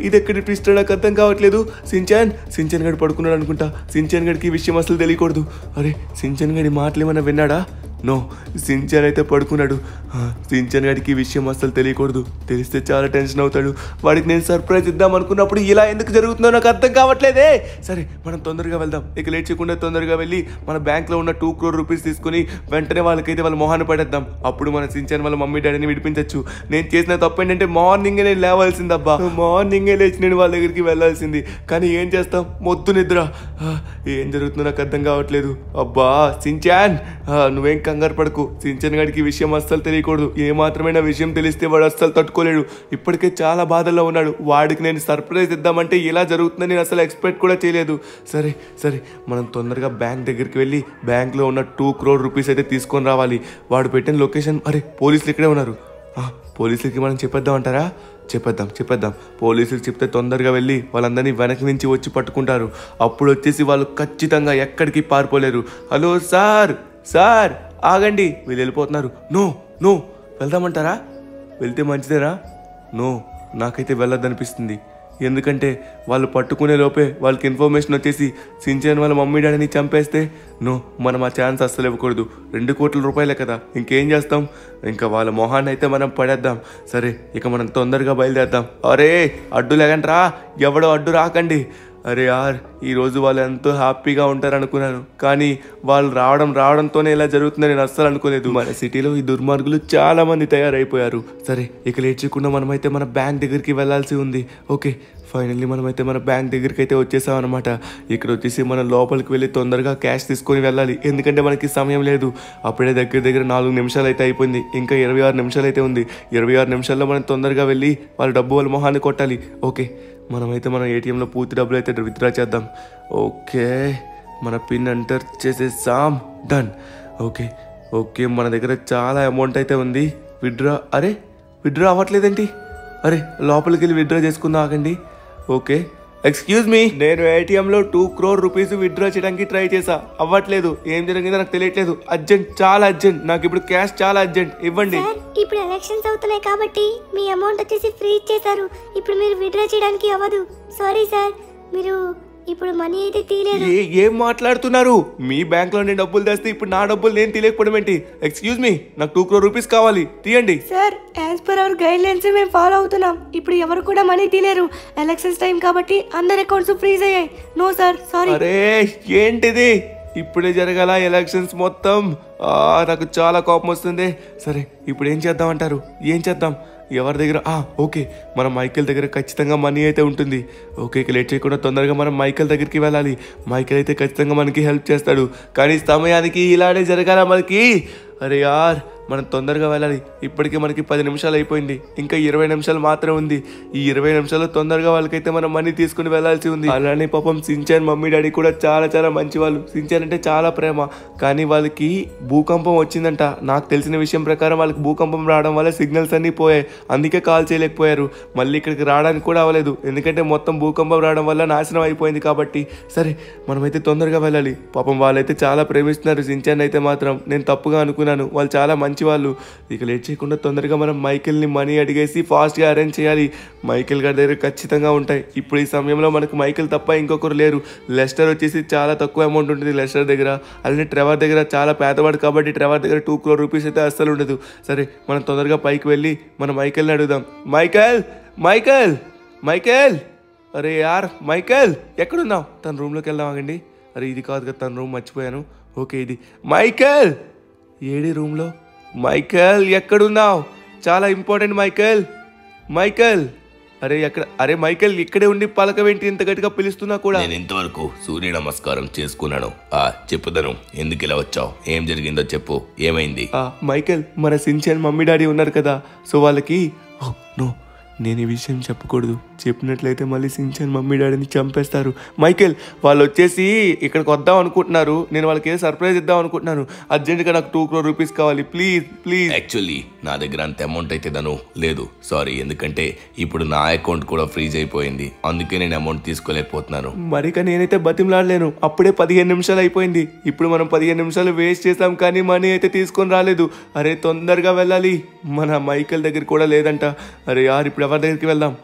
ఇదెక్కడి ట్విస్ట్ నాకు అర్థం కావట్లేదు. సించాన్ గడి పడుకున్నాడు అనుకుంటా. సించాన్ గడికి ఈ విషయం అసలు తెలియకూడదు. అరే, సించాన్ గడి మాటలు ఏమన్నా విన్నాడా? నో, సించాన్ అయితే పడుకున్నాడు. సించాన్ గడికి ఈ విషయం అసలు తెలియకూడదు. తెలిస్తే చాలా టెన్షన్ అవుతాడు. వాడికి నేను సర్ప్రైజ్ ఇద్దాం అనుకున్నప్పుడు ఇలా ఎందుకు జరుగుతుందో నాకు అర్థం కావట్లేదే. సరే, మనం తొందరగా వెళ్దాం. ఇక లేట్ చేయకుండా తొందరగా వెళ్ళి మన బ్యాంక్లో ఉన్న 2 crore రూపీస్ తీసుకుని వెంటనే వాళ్ళకైతే వాళ్ళ మొహాన్ని పడేద్దాం. అప్పుడు మన సించాన్ వాళ్ళ మమ్మీ డాడీని విడిపించచ్చు. నేను చేసిన తప్పు ఏంటంటే మార్నింగే నేను లేవాల్సిందబ్బా. మార్నింగే లేచి నేను వాళ్ళ దగ్గరికి వెళ్ళాల్సింది. కానీ ఏం చేస్తాం, మొద్దు నిద్ర. ఏం జరుగుతుందో నాకు అర్థం కావట్లేదు. అబ్బా సించాన్, నువ్వేం కంగారు పడకు. సించాన్ గడికి ఈ విషయం అస్సలు తెలియకూడదు. ఏ మాత్రమైన విషయం తెలిస్తే వాడు అస్సలు తట్టుకోలేడు. ఇప్పటికే చాలా బాధల్లో ఉన్నాడు. వాడికి నేను సర్ప్రైజ్ ఇద్దామంటే ఇలా జరుగుతుందని నేను అసలు ఎక్స్పెక్ట్ కూడా చేయలేదు. సరే, మనం తొందరగా బ్యాంక్ దగ్గరికి వెళ్ళి బ్యాంక్లో ఉన్న 2 crore రూపీస్ అయితే తీసుకొని రావాలి. వాడు పెట్టిన లొకేషన్. అరే, పోలీసులు ఇక్కడే ఉన్నారు. పోలీసులకి మనం చెప్పేద్దామంటారా? చెప్పేద్దాం. పోలీసులు చెప్తే తొందరగా వెళ్ళి వాళ్ళందరినీ వెనక నుంచి వచ్చి పట్టుకుంటారు. అప్పుడు వచ్చేసి వాళ్ళు ఖచ్చితంగా ఎక్కడికి పారిపోలేరు. హలో సార్ ఆగండి, వీళ్ళు వెళ్ళిపోతున్నారు. నో, వెళ్దామంటారా? వెళ్తే మంచిదేనా? నో, నాకైతే వెళ్ళొద్దనిపిస్తుంది. ఎందుకంటే వాళ్ళు పట్టుకునే లోపే వాళ్ళకి ఇన్ఫర్మేషన్ వచ్చేసి సించాన్ వాళ్ళ మమ్మీ డాడీని చంపేస్తే నో, మనం ఆ ఛాన్స్ అస్సలు ఇవ్వకూడదు. 2 కోట్ల రూపాయలే కదా, ఇంకేం చేస్తాం? ఇంకా వాళ్ళ మొహాన్ని అయితే మనం పడేద్దాం. సరే, ఇక మనం తొందరగా బయలుదేద్దాం. అరే, అడ్డు లేకంట్రా, ఎవడో అడ్డు రాకండి. అరే యార్, ఈరోజు వాళ్ళు ఎంతో హ్యాపీగా ఉంటారు అనుకున్నాను. కానీ వాళ్ళు రావడంతోనే ఇలా జరుగుతుందని నేను అస్సలు అనుకోలేదు. మన సిటీలో ఈ దుర్మార్గులు చాలా మంది తయారైపోయారు. సరే, ఇక లేట్ చేయకుండా మనమైతే మన బ్యాంక్ దగ్గరికి వెళ్ళాల్సి ఉంది. ఓకే, ఫైనల్లీ మనమైతే మన బ్యాంక్ దగ్గరికి అయితే వచ్చేసాం అనమాట. ఇక్కడ వచ్చేసి మనం లోపలికి వెళ్ళి తొందరగా క్యాష్ తీసుకొని వెళ్ళాలి. ఎందుకంటే మనకి సమయం లేదు. అప్పుడే దగ్గర 4 నిమిషాలు అయితే అయిపోయింది. ఇంకా 26 నిమిషాలు అయితే ఉంది. 26 నిమిషాల్లో మనం తొందరగా వెళ్ళి వాళ్ళ డబ్బు వాళ్ళ మొహాన్ని కొట్టాలి. ఓకే, మనమైతే మన ఏటీఎంలో పూర్తి డబ్బులు అయితే విత్డ్రా చేద్దాం. ఓకే, మన పిన్ ఎంటర్ చేసేసాం. డన్. ఓకే, మన దగ్గర చాలా అమౌంట్ అయితే ఉంది. విత్డ్రా అవ్వట్లేదేంటి? అరే, లోపలికి వెళ్ళి విత్డ్రా చేసుకుందాం. ఆగండి. ఓకే, ఎక్స్క్యూజ్ మీ, నేను ATM లో 2 crore రూపీస్ విత్డ్రా చేయడానికి ట్రై చేసా, అవ్వట్లేదు. ఏం జరిగిందో నాకు తెలియట్లేదు. అర్జెంట్, చాలా అర్జెంట్. నాకు ఇప్పుడు క్యాష్ చాలా అర్జెంట్, ఇవ్వండి. సార్ ఇప్పుడు ఎలక్షన్స్ అవుతున్నాయి కాబట్టి మీ అమౌంట్ వచ్చేసి ఫ్రీజ్ చేశారు. ఇప్పుడు మీరు విత్డ్రా చేయడానికి అవ్వదు. సారీ సార్, మీరు ఇప్పుడు మనీ అయితే తీయలేదు. ఏం మాట్లాడుతున్నారు? మీ బ్యాంక్ లో నేను డబ్బులు తెస్తే ఇప్పుడు నా డబ్బులు నేను తీయలేకపోవడం ఏంటి? ఎక్స్క్యూజ్ మీ, నాకు 2 crore రూపీస్ కావాలి, తీయండి. Sir as per hour guide lines మేము ఫాలో అవుతున్నాం. ఇప్పుడు ఎవరు కూడా మనీ తీలేరు. ఎలక్షన్స్ టైం కాబట్టి అందరి అకౌంట్స్ ఫ్రీజ్ అయ్యాయి. No sir, sorry. అరే ఏంటిది? ఇప్పుడే జరగాల ఎలక్షన్స్ మొత్తం. నాకు చాలా కోపం వస్తుంది. సరే ఇప్పుడు ఏం చేద్దాం అంటారు? ఏం చేద్దాం? ఎవరి దగ్గర ఓకే, మన మైకేల్ దగ్గర ఖచ్చితంగా మనీ అయితే ఉంటుంది. ఓకే, లేట్ చేయకుండా తొందరగా మనం మైకేల్ దగ్గరికి వెళ్ళాలి. మైకేల్ అయితే ఖచ్చితంగా మనకి హెల్ప్ చేస్తాడు. కానీ సమయానికి ఇలానే జరగాల మనకి. అరే యార్, మనం తొందరగా వెళ్ళాలి. ఇప్పటికే మనకి 10 నిమిషాలు అయిపోయింది. ఇంకా 20 నిమిషాలు మాత్రమే ఉంది. ఈ 20 నిమిషాలు తొందరగా వాళ్ళకైతే మనం మనీ తీసుకుని వెళ్ళాల్సి ఉంది. అలానే పాపం సించాన్ మమ్మీ డాడీ కూడా చాలా చాలా మంచి వాళ్ళు. సించాన్ అంటే చాలా ప్రేమ. కానీ వాళ్ళకి భూకంపం వచ్చిందంట. నాకు తెలిసిన విషయం ప్రకారం వాళ్ళకి భూకంపం రావడం వల్ల సిగ్నల్స్ అన్నీ పోయాయి. అందుకే కాల్ చేయలేకపోయారు. మళ్ళీ ఇక్కడికి రావడానికి కూడా అవ్వలేదు, ఎందుకంటే మొత్తం భూకంపం రావడం వల్ల నాశనం అయిపోయింది కాబట్టి. సరే మనమైతే తొందరగా వెళ్ళాలి. పాపం వాళ్ళైతే చాలా ప్రేమిస్తున్నారు సించాన్ అయితే మాత్రం. నేను తప్పుగా అనుకున్నాను. వాళ్ళు చాలా మంచి వాళ్ళు. ఇక లేట్ చేయకుండా తొందరగా మనం మైకేల్ని మనీ అడిగేసి ఫాస్ట్గా అరేంజ్ చేయాలి. మైకేల్ గారి దగ్గర ఖచ్చితంగా ఉంటాయి. ఇప్పుడు ఈ సమయంలో మనకు మైకేల్ తప్ప ఇంకొకరు లేరు. లెస్టర్ వచ్చేసి చాలా తక్కువ అమౌంట్ ఉంటుంది లెస్టర్ దగ్గర. అలానే ట్రెవర్ దగ్గర చాలా పేదవాడు కాబట్టి ట్రెవర్ దగ్గర 2 crore రూపీస్ అయితే అస్సలు ఉండదు. సరే మనం తొందరగా పైకి వెళ్ళి మన మైకేల్ని అడుగుదాం. మైకేల్, మైకేల్, మైకేల్, అరే యార్ మైకేల్ ఎక్కడున్నావు? తన రూమ్లోకి వెళ్దాం. ఆగండి. అరే ఇది కాదు కదా తన రూమ్, మర్చిపోయాను. ఓకే ఇది మైకేల్. ఏడి రూమ్లో? మైకేల్ ఎక్కడున్నావు? చాలా ఇంపార్టెంట్ మైకేల్. మైకేల్, అరే ఎక్కడ? అరే మైకేల్ ఇక్కడే ఉండి పలకవేంటి ఇంత గట్టిగా పిలుస్తున్నా కూడా? నేను ఇంతవరకు సూర్య నమస్కారం చేసుకున్నాను. చెప్పుదను, ఎందుకు ఇలా వచ్చావు? ఏం జరిగిందో చెప్పు, ఏమైంది? మైకేల్, మన సించాన్ మమ్మీ డాడీ ఉన్నారు కదా, సో వాళ్ళకి నో, నేను ఈ విషయం చెప్పకూడదు. చెప్పినట్లయితే మళ్ళీ సించాన్ మమ్మీ డాడీని చంపేస్తారు. మైకేల్ వాళ్ళు వచ్చేసి ఇక్కడికి వద్దాం అనుకుంటున్నారు. నేను వాళ్ళకి ఏదో సర్ప్రైజ్ ఇద్దాం అనుకుంటున్నాను. అర్జెంట్గా నాకు 2 crore రూపీస్ కావాలి, ప్లీజ్ ప్లీజ్. యాక్చువల్లీ నా దగ్గర అంత అమౌంట్ అయితే లేదు. సారీ, ఎందుకంటే ఇప్పుడు నా అకౌంట్ కూడా ఫ్రీజ్ అయిపోయింది. అందుకే నేను అమౌంట్ తీసుకోలేకపోతున్నాను. మరిక నేనైతే బతిమలాడలేను. అప్పుడే 15 నిమిషాలు అయిపోయింది. ఇప్పుడు మనం 15 నిమిషాలు వేస్ట్ చేసాం, కానీ మనీ అయితే తీసుకొని రాలేదు. అరే తొందరగా వెళ్ళాలి. మన మైకేల్ దగ్గర కూడా లేదంట. అరే యార్, ఇప్పుడు ఎవరి దగ్గరికి వెళ్దాం?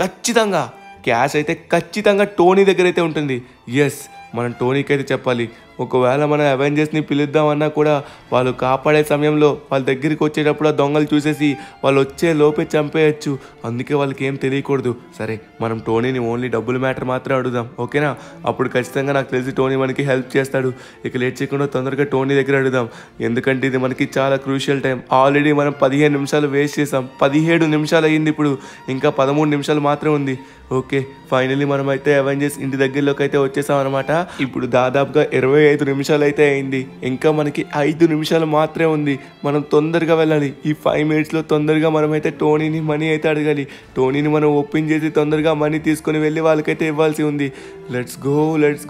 ఖచ్చితంగా క్యాష్ అయితే ఖచ్చితంగా టోనీ దగ్గర అయితే ఉంటుంది. ఎస్, మనం టోనీకి అయితే చెప్పాలి. ఒకవేళ మనం అవెంజర్స్ని పిలుద్దామన్నా కూడా వాళ్ళు కాపాడే సమయంలో వాళ్ళ దగ్గరికి వచ్చేటప్పుడు ఆ దొంగలు చూసేసి వాళ్ళు వచ్చే లోపే చంపేయచ్చు. అందుకే వాళ్ళకి ఏం తెలియకూడదు. సరే మనం టోనీని ఓన్లీ డబ్బుల మ్యాటర్ మాత్రం అడుగుదాం, ఓకేనా? అప్పుడు ఖచ్చితంగా నాకు తెలిసి టోనీ మనకి హెల్ప్ చేస్తాడు. ఇక లేట్ చేయకుండా తొందరగా టోనీ దగ్గర అడుగుదాం, ఎందుకంటే ఇది మనకి చాలా క్రూషియల్ టైం. ఆల్రెడీ మనం 15 నిమిషాలు వేస్ట్ చేసాం. 17 నిమిషాలు అయ్యింది. ఇప్పుడు ఇంకా 13 నిమిషాలు మాత్రం ఉంది. ఓకే, ఫైనల్లీ మనం అయితే అవెంజర్స్ ఇంటి దగ్గరలోకి అయితే వచ్చేసాం అనమాట. ఇప్పుడు దాదాపుగా 25 నిమిషాలు అయితే అయింది. ఇంకా మనకి 5 నిమిషాలు మాత్రమే ఉంది. మనం తొందరగా వెళ్ళాలి. ఈ 5 మినిట్స్లో తొందరగా మనం అయితే టోనీని మనీ అయితే అడగాలి. టోనీని మనం ఓపెన్ చేసి తొందరగా మనీ తీసుకొని వెళ్ళి వాళ్ళకైతే ఇవ్వాల్సి ఉంది. లెట్స్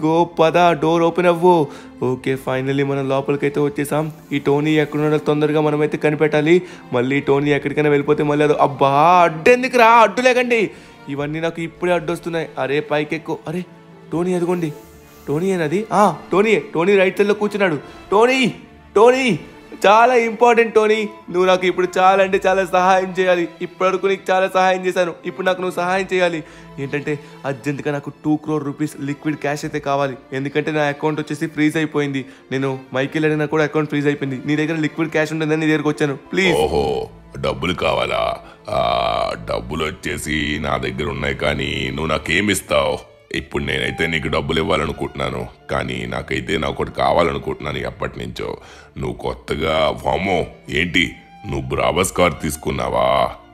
గో, పద, డోర్ ఓపెన్ అవ్వు. ఓకే, ఫైనల్లీ మనం లోపలికైతే వచ్చేసాం. ఈ టోనీ ఎక్కడున్నాడో తొందరగా మనమైతే కనిపెట్టాలి. మళ్ళీ టోనీ ఎక్కడికైనా వెళ్ళిపోతే మళ్ళీ అది అబ్బా అడ్డెందుకు రా, అడ్డు లేకండి. ఇవన్నీ నాకు ఇప్పుడే అడ్డొస్తున్నాయి. అరే పైకి ఎక్కువ. అరే టోనీ అదిగోండి. టోనీ ఏనది? టోనీ రైట్ సైడ్లో కూర్చున్నాడు. టోనీ చాలా ఇంపార్టెంట్. టోనీ, నువ్వు నాకు ఇప్పుడు చాలా అంటే చాలా సహాయం చేయాలి. ఇప్పటివరకు నీకు చాలా సహాయం చేశాను. ఇప్పుడు నాకు నువ్వు సహాయం చేయాలి. ఏంటంటే అర్జెంట్గా నాకు 2 crore రూపీస్ లిక్విడ్ క్యాష్ అయితే కావాలి. ఎందుకంటే నా అకౌంట్ వచ్చేసి ఫ్రీజ్ అయిపోయింది. నేను మైకేల్ అడిగినా కూడా అకౌంట్ ఫ్రీజ్ అయిపోయింది. నీ దగ్గర లిక్విడ్ క్యాష్ ఉంటుందని నీ దగ్గరకు వచ్చాను. ప్లీజ్. ఓహో, డబ్బులు కావాలా? డబ్బులు వచ్చేసి నా దగ్గర ఉన్నాయి, కానీ నువ్వు నాకేమిస్తావు? ఇప్పుడు నేనైతే నీకు డబ్బులు ఇవ్వాలనుకుంటున్నాను, కానీ నాకైతే నాకు ఒకటి కావాలనుకుంటున్నాను ఎప్పటి నుంచో. నువ్వు కొత్తగా వామో ఏంటి, నువ్వు బ్రాబస్ కార్ తీసుకున్నావా?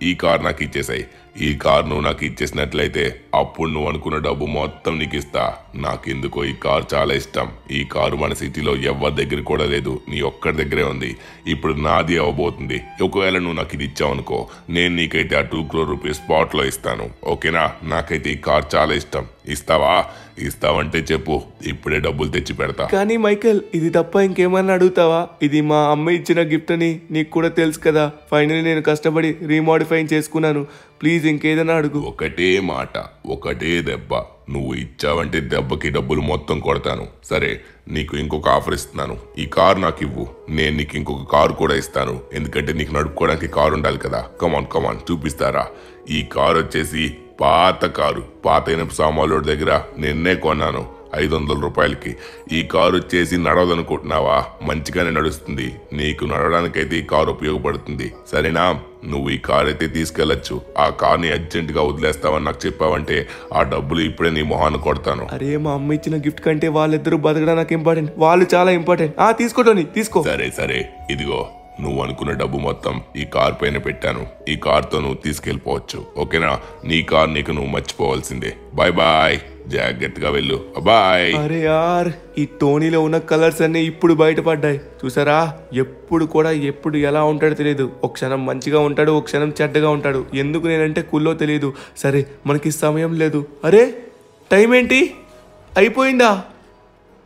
ఈ కార్ నాకు ఇచ్చేసాయి. ఈ కార్ నువ్వు నాకు ఇచ్చేసినట్లయితే అప్పుడు నువ్వు అనుకున్న డబ్బు మొత్తం నీకు ఇస్తా. నాకెందుకో ఈ కారు చాలా ఇష్టం. ఈ కారు మన సిటీలో ఎవరి దగ్గర కూడా లేదు, నీ ఒక్కడి దగ్గరే ఉంది. ఇప్పుడు నాది అవ్వబోతుంది. ఒకవేళ నువ్వు నాకు ఇది ఇచ్చావనుకో, నేను నీకైతే ఆ 2 crore రూపీస్ స్పాట్లో ఇస్తాను. ఓకేనా? నాకైతే ఈ కార్ చాలా ఇష్టం. ఇస్తావా? ఇస్తావంటే చెప్పు, ఇప్పుడే డబ్బులు తెచ్చి పెడతా. కానీ మైకేల్, ఇది తప్ప ఇంకేమన్నా అడుగుతావా? ఇది మా అమ్మ ఇచ్చిన గిఫ్ట్ అని నీకు కూడా తెలుసు కదా. ఫైనల్లీ నేను కష్టపడి రీమోడిఫై చేసుకున్నాను. ప్లీజ్ ఇంకేదైనా అడుగు. ఒకటే మాట, ఒకటే దెబ్బ. నువ్వు ఇచ్చావంటే దెబ్బకి డబ్బులు మొత్తం కొడతాను. సరే, నీకు ఇంకొక ఆఫర్ ఇస్తున్నాను. ఈ కారు నాకు ఇవ్వు, నేను నీకు ఇంకొక కారు కూడా ఇస్తాను. ఎందుకంటే నీకు నడుపుకోవడానికి కారు ఉండాలి కదా. కమాన్ చూపిస్తారా? ఈ కారు వచ్చేసి పాత కారు, పాతైన సామాన్ల దగ్గర నిన్నే కొన్నాను 500 రూపాయలకి. ఈ కారు వచ్చేసి నడవదనుకుంటున్నావా? మంచిగానే నడుస్తుంది. నీకు నడవడానికైతే ఈ కారు ఉపయోగపడుతుంది. సరేనా? నువ్వు ఈ కారు అయితే తీసుకెళ్లొచ్చు. ఆ కార్ని అర్జెంటుగా వదిలేస్తావని నాకు చెప్పావంటే ఆ డబ్బులు ఇప్పుడే నీ మొహాన్ని కొడతాను. అరే, మా అమ్మ ఇచ్చిన గిఫ్ట్ కంటే వాళ్ళిద్దరూ బతకడం నాకు ఇంపార్టెంట్. వాళ్ళు చాలా ఇంపార్టెంట్. తీసుకో. సరే, ఇదిగో నువ్వు అనుకున్న డబ్బు మొత్తం ఈ కార్ పైన పెట్టాను. ఈ కార్తో నువ్వు తీసుకెళ్ళిపోవచ్చు. ఓకేనా? నీ కార్ నీకు నువ్వు మర్చిపోవాల్సిందే. బాయ్. జాగ్రత్తగా వెళ్ళు. బాయ్. అరే యార్, ఈ టోనీలో ఉన్న కలర్స్ అన్ని ఇప్పుడు బయటపడ్డాయి. చూసారా? ఎప్పుడు ఎలా ఉంటాడో తెలియదు. ఒక క్షణం మంచిగా ఉంటాడు, ఒక క్షణం చెడ్డగా ఉంటాడు. ఎందుకు నేనంటే కుల్లో తెలియదు. సరే, మనకి సమయం లేదు. అరే, టైం ఏంటి? అయిపోయిందా?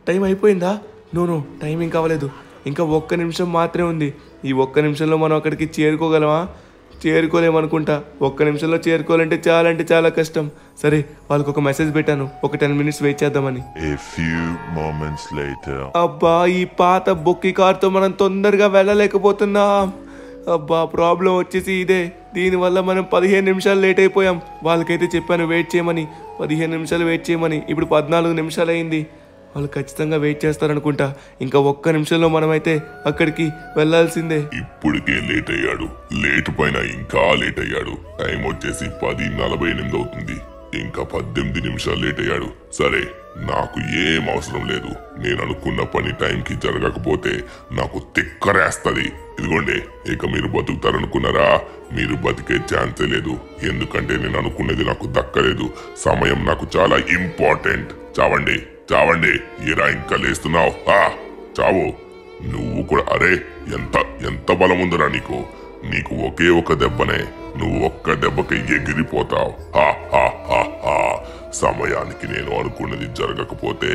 టైం అయిపోయిందా? నో, టైం ఇంకా అవ్వలేదు. ఇంకా 1 నిమిషం మాత్రమే ఉంది. ఈ 1 నిమిషంలో మనం అక్కడికి చేరుకోగలమా? చేరుకోలేమనుకుంటా. 1 నిమిషంలో చేరుకోవాలంటే చాలా కష్టం. సరే, వాళ్ళకి ఒక మెసేజ్ పెట్టాను, ఒక 10 minutes వెయిట్ చేద్దామని. A few moments later. అబ్బా, ఈ పాత బొక్కి కార్తో మనం తొందరగా వెళ్ళలేకపోతున్నాం. అబ్బా, ప్రాబ్లం వచ్చేసి ఇదే. దీనివల్ల మనం 15 నిమిషాలు లేట్ అయిపోయాం. వాళ్ళకైతే చెప్పాను వెయిట్ చేయమని, 15 నిమిషాలు వెయిట్ చేయమని. ఇప్పుడు 14 నిమిషాలు అయింది. వాళ్ళు ఖచ్చితంగా వెయిట్ చేస్తారనుకుంటా. ఇంకా 1 నిమిషంలో మనమైతే అక్కడికి వెళ్లాల్సిందే. ఇప్పటికే లేట్ అయ్యాడు. లేట్ పైన ఇంకా లేట్ అయ్యాడు. టైం వచ్చేసి 10:48 అవుతుంది. ఇంకా 18 నిమిషాలు లేట్ అయ్యాడు. సరే, నాకు ఏం అవసరం లేదు. నేను అనుకున్న పని టైంకి జరగకపోతే నాకు తిక్కరేస్తది. ఇదిగోండి, ఇక మీరు బతుకుతారనుకున్నారా? మీరు బతికే ఛాన్సే లేదు. ఎందుకంటే నేను అనుకున్నది నాకు దక్కలేదు. సమయం నాకు చాలా ఇంపార్టెంట్. చావండి. ఏరా ఇంకా లేస్తున్నావు? చావు. నువ్వు కూడా. అరే, ఎంత బలం ఉందరా నీకు ఒకే ఒక దెబ్బనే. నువ్వు ఒక్క దెబ్బకి ఎగిరిపోతావు. సమయానికి నేను అనుకున్నది జరగకపోతే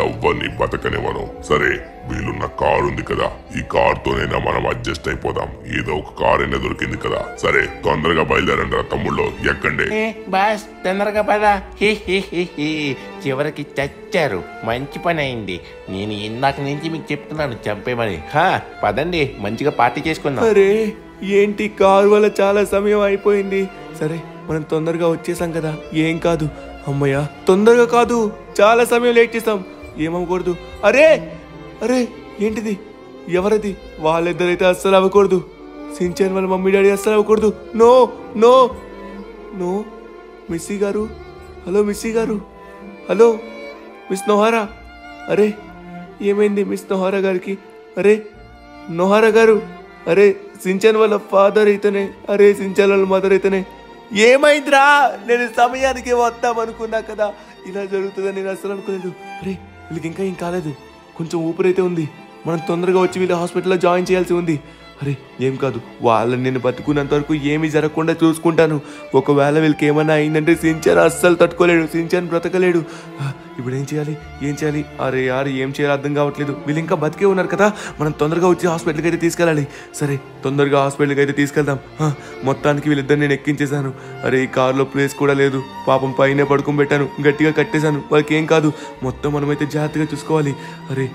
ఎవ్వరిని బతకనివ్వను. సరే, వీలున్న కారు ఉంది కదా, ఈ కారుతోనైనా మనం అడ్జస్ట్ అయిపోదాం. ఏదో ఒక కారు అయినా దొరికింది కదా. సరే, తొందరగా బయలుదేరండి రా తమ్ముళ్ళు. ఎక్కండి. బాస్, తొందరగా పద. చివరికి చచ్చారు. మంచి పని అయింది. నేను ఇందాక నుంచి మీకు చెప్తున్నాను చంపేమని. పదండి, మంచిగా పార్టీ చేసుకుందాం. అరే, ఏంటి, కారు వల్ల చాలా సమయం అయిపోయింది. సరే, మనం తొందరగా వచ్చేసాం కదా, ఏం కాదు. అమ్మయ్య, తొందరగా కాదు, చాలా సమయం లేట్ చేస్తాం. ఏమవ్వకూడదు. అరే, ఏంటిది? ఎవరది? వాళ్ళిద్దరైతే అస్సలు అవ్వకూడదు. సించాన్ వాళ్ళ మమ్మీ డాడీ అస్సలు అవ్వకూడదు. నో. మిస్సీ గారు. హలో మిస్సీ గారు. Hello miss Nohara. అరే, ఏమైంది మిస్ నోహారా గారికి? అరే, నోహారా గారు. అరే, సించాన్ వాళ్ళ ఫాదర్ అయితేనే. అరే, సించాన్ వాళ్ళ మదర్ అయితేనే. ఏమైందిరా? నేను సమయానికి వద్దామనుకున్నా కదా, ఇలా జరుగుతుందని నేను అసలు అనుకోలేదు. అరే, వీళ్ళకి ఇంకా ఏం కాలేదు, కొంచెం ఊపిరైతే ఉంది. మనం తొందరగా వచ్చి వీళ్ళ హాస్పిటల్లో జాయిన్ చేయాల్సి ఉంది. అరే, ఏం కాదు, వాళ్ళని నేను బతుకున్నంత వరకు ఏమీ జరగకుండా చూసుకుంటాను. ఒకవేళ వీళ్ళకి ఏమన్నా అయిందంటే సించాన్ అస్సలు తట్టుకోలేడు, సించాన్ బ్రతకలేడు. ఇప్పుడు ఏం చేయాలి? అరే యార్, ఏం చేయాలో అర్థం కావట్లేదు. వీళ్ళు ఇంకా బతికే ఉన్నారు కదా, మనం తొందరగా వచ్చి హాస్పిటల్కి అయితే తీసుకెళ్ళాలి. సరే, తొందరగా హాస్పిటల్కి అయితే తీసుకెళ్దాం. మొత్తానికి వీళ్ళిద్దరు నేను ఎక్కించేశాను. అరే, ఈ కారులో ప్లేస్ కూడా లేదు. పాపం పైనే పడుకుని పెట్టాను, గట్టిగా కట్టేశాను. వాళ్ళకి ఏం కాదు. మొత్తం మనమైతే జాగ్రత్తగా చూసుకోవాలి. అరే,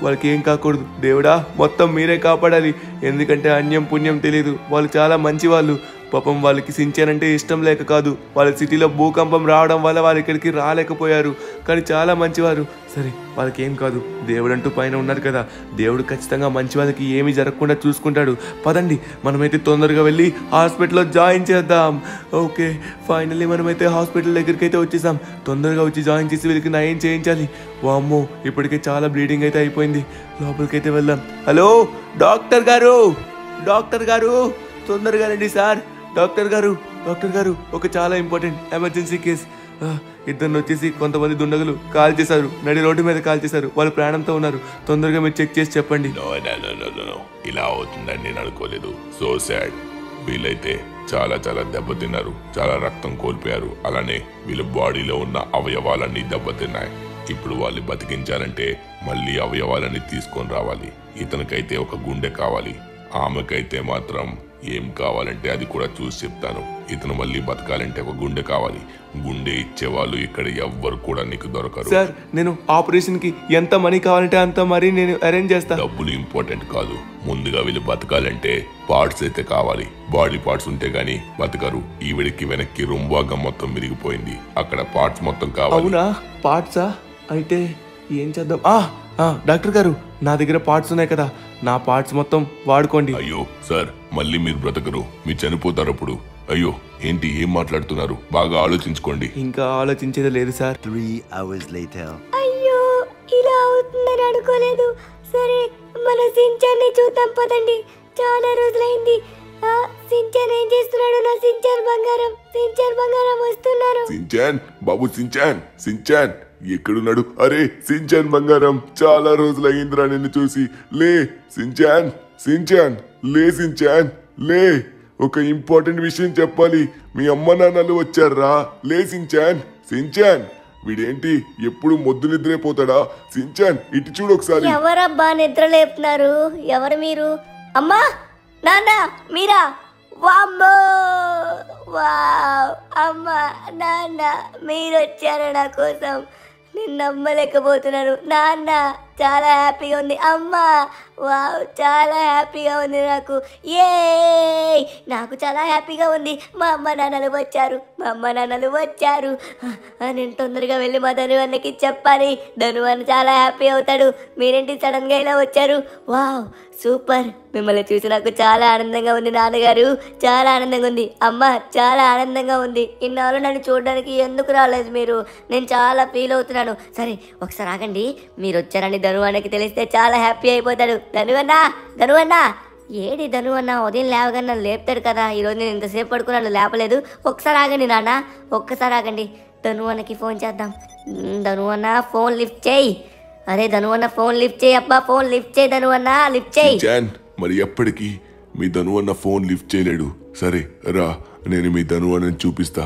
వాళ్ళకి ఏం కాకూడదు. దేవుడా, మొత్తం మీరే కాపాడాలి. ఎందుకంటే అన్యం పుణ్యం తెలియదు. వాళ్ళు చాలా మంచి వాళ్ళు. పాపం వాళ్ళకి సించాన్ అంటే ఇష్టం లేక కాదు, వాళ్ళ సిటీలో భూకంపం రావడం వల్ల వాళ్ళు ఇక్కడికి రాలేకపోయారు. కానీ చాలా మంచివారు. సరే, వాళ్ళకి ఏం కాదు. దేవుడు అంటూ పైన ఉన్నారు కదా, దేవుడు ఖచ్చితంగా మంచి వాళ్ళకి ఏమీ జరగకుండా చూసుకుంటాడు. పదండి, మనమైతే తొందరగా వెళ్ళి హాస్పిటల్లో జాయిన్ చేద్దాం. ఓకే, ఫైనల్లీ మనమైతే హాస్పిటల్ దగ్గరికి అయితే వచ్చేసాం. తొందరగా వచ్చి జాయిన్ చేసి వీళ్ళకి నయం చేయించాలి. వామ్మో, ఇప్పటికే చాలా బ్లీడింగ్ అయితే అయిపోయింది. లోపలికైతే వెళ్దాం. హలో డాక్టర్ గారు, తొందరగా రండి సార్. డాక్టర్ గారు, ఒక చాలా ఇంపార్టెంట్ ఎమర్జెన్సీ కేస్. ఇద్దరిని వచ్చేసి కొంతమంది దుండగులు కాల్ చేశారు, నడి రోడ్డు మీద కాల్ చేశారు. వాళ్ళు ప్రాణంతో ఉన్నారు. తొందరగా మీరు చెక్ చేసి చెప్పండి. నో ఇలా అవుతుందని నేను అనుకోలేదు. So sad. వీళ్ళైతే చాలా చాలా దెబ్బతిన్నారు, చాలా రక్తం కోల్పోయారు. అలానే వీళ్ళ బాడీలో ఉన్న అవయవాలన్నీ దెబ్బతిన్నాయి. ఇప్పుడు వాళ్ళు బతికించాలంటే మళ్ళీ అవయవాలన్నీ తీసుకొని రావాలి. ఇతనికైతే ఒక గుండె కావాలి, ఆమెకైతే మాత్రం ఏం కావాలంటే అది కూడా చూసి చెప్తాను. ఇతను మళ్ళీ బతకాలంటే ఒక గుండె కావాలి. గుండె ఇచ్చేవాళ్ళు ఇక్కడ ఎవ్వరు కూడా నీకు దొరకరు. సార్, నేను ఆపరేషన్ కి ఎంత మనీ కావాలంటే అంత మరీ నేను అరేంజ్ చేస్తాను. డబ్బులు ఇంపార్టెంట్ కాదు, ముందుగా వీళ్ళు బతకాలంటే పార్ట్స్ అయితే కావాలి. బాడీ పార్ట్స్ ఉంటే గానీ బతకరు. ఈవిడికి వెనక్కి రుంబాగం మొత్తం విరిగిపోయింది, అక్కడ పార్ట్స్ మొత్తం కావాలి. అవునా? పార్ట్సా? అయితే ఏం చేద్దాం? డాక్టర్ గారు, నా దగ్గర పార్ట్స్ ఉన్నాయి కదా, నా పార్ట్స్ మొత్తం వాడుకోండి. అయ్యో సార్, మళ్ళీ మీరు బ్రతకరు, మీరు చనిపోతారు అప్పుడు. అయ్యో ఏంటి, ఏం మాట్లాడుతున్నారు? బాగా ఆలోచించుకోండి. ఇంకా ఆలోచించేది లేదు సార్. 3 hours later. అయ్యో, ఇలా అవుతుందని అనుకోలేదు. సరే, మన సించాన్ని చూద్దాం పదండి. చాలా రోజులైంది. సించాన్ ఏం చేస్తున్నాడు? నా సించాన్ బంగారం వస్తున్నారు. సించాన్ బాబు, సించాన్ ఎక్కడున్నాడు? అరే సించాన్ బంగారం, చాలా రోజులయ్యిందిరా నిన్ను చూసి. లే సించాన్, లే. ఒక ఇంపార్టెంట్ విషయం చెప్పాలి. మీ అమ్మ నాన్నలు వచ్చారా? లే సించాన్. వీడేంటి ఎప్పుడు మొద్దు నిద్రైపోతాడా? సించాన్, ఇటు చూడు ఒకసారి. ఎవరబ్బా నిద్ర లేపుతున్నారు? ఎవరు మీరు? అమ్మా, నాన్న, మీరా? వామ్మో, వావ్! అమ్మా, నాన్న, మీరు వచ్చారు నా కోసం. నేను నమ్మలేకపోతున్నాను. నాన్న, చాలా హ్యాపీగా ఉంది. అమ్మా, వావ్, చాలా హ్యాపీగా ఉంది నాకు చాలా హ్యాపీగా ఉంది. మా అమ్మ నాన్నలు వచ్చారు. నేను తొందరగా వెళ్ళి మా ధనువన్నకి చెప్పాలి. ధనువన్న చాలా హ్యాపీ అవుతాడు. మీరేంటి సడన్గా ఇలా వచ్చారు? Wow, super. మిమ్మల్ని చూసి నాకు చాలా ఆనందంగా ఉంది నాన్నగారు, చాలా ఆనందంగా ఉంది. అమ్మ, చాలా ఆనందంగా ఉంది. ఇన్నాళ్ళు నన్ను చూడడానికి ఎందుకు రాలేదు మీరు? నేను చాలా ఫీల్ అవుతున్నాను. సరే, ఒకసారి ఆగండి. మీరు వచ్చారని ధనువన్నకి తెలిస్తే చాలా హ్యాపీ అయిపోతాడు. ధనువన్న ఏడి ధనువన్న? ఉదయం లేవగానే నన్ను లేపుతాడు కదా. ఈరోజు నేను ఇంతసేపు పడుకున్నాను, లేపలేదు. ఒకసారి ఆగండి నాన్న, ఒక్కసారి ఆగండి. ధనువన్నకి ఫోన్ చేద్దాం. ధనువన్న, ఫోన్ లిఫ్ట్ చేయి. అరే ధనువన్న, ఫోన్ లిఫ్ట్ చేయి. అబ్బా, ఫోన్ లిఫ్ట్ చేయి ధనువన్న, లిఫ్ట్ చేయి. సించాన్, మరి ఎప్పటికీ మీ ధనువన్న ఫోన్ లిఫ్ట్ చేయలేడు. సరే రా, నేను మీ ధనువన్నని చూపిస్తా.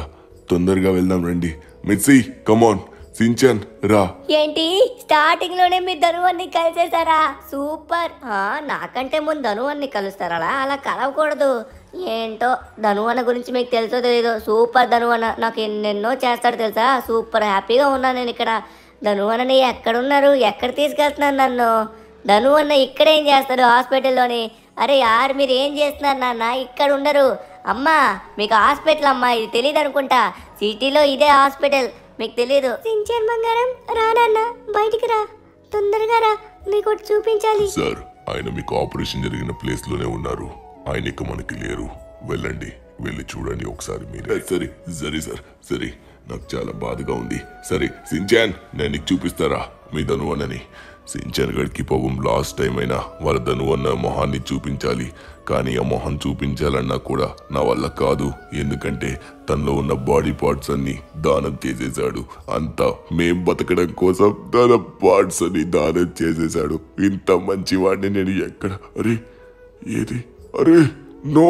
తొందరగా వెళ్దాం రండి. మిర్చి, కమాన్. సించాన్ రా. ఏంటి, స్టార్టింగ్ లోనే మీ ధనువన్ని కలిసేసారా? సూపర్. నాకంటే ముందు ధనువన్ని కలుస్తారా? అలా కలవకూడదు. ఏంటో, ధనువన్న గురించి మీకు తెలుసో తెలీదో, సూపర్ ధనువన్న నాకు ఎన్నెన్నో చేస్తాడు తెలుసా. సూపర్ హ్యాపీగా ఉన్నాను నేను ఇక్కడ. ధనువన్నని ఎక్కడున్నారు? ఎక్కడ తీసుకెళ్తున్నారు నన్ను? ధనువన్న ఇక్కడేం చేస్తాడు? హాస్పిటల్లోని. అరే యార్, మీరు ఏం చేస్తున్నారు నాన్న? ఇక్కడ ఉండరు. అమ్మా, మీకు హాస్పిటల్ అమ్మా, ఇది తెలియదు అనుకుంటా. సిటీలో ఇదే హాస్పిటల్, మీకు తెలీదు. సించాన్ బంగారం, రా నాన్న, బయటికి రా, తొందరగా రా, నీకు చూపించాలి. సార్, ఆయన మీకు ఆపరేషన్ జరిగిన ప్లేస్ లోనే ఉన్నారు. ఆయన ఇక మనకి లేరు. వెళ్ళండి, వెళ్ళి చూడండి ఒకసారి మీరే. సరే సార్, సరే. నాకు చాలా బాధగా ఉంది. సరే సించాన్, నేను నీకు చూపిస్తారా మీ ధనువన్నని? సించాన్ గడికి పాపం లాస్ట్ టైం అయినా వాళ్ళ ధనువన్న మొహాన్ని చూపించాలి. కానీ ఆ మొహం చూపించాలన్నా కూడా నా వల్ల కాదు. ఎందుకంటే తనలో ఉన్న బాడీ పార్ట్స్ అన్ని దానం చేసేశాడు. అంతా మేం బతకడం కోసం తన పార్ట్స్ అన్ని దానం చేసేశాడు. ఇంత మంచివాడిని నేను ఎక్కడ? అరే నో,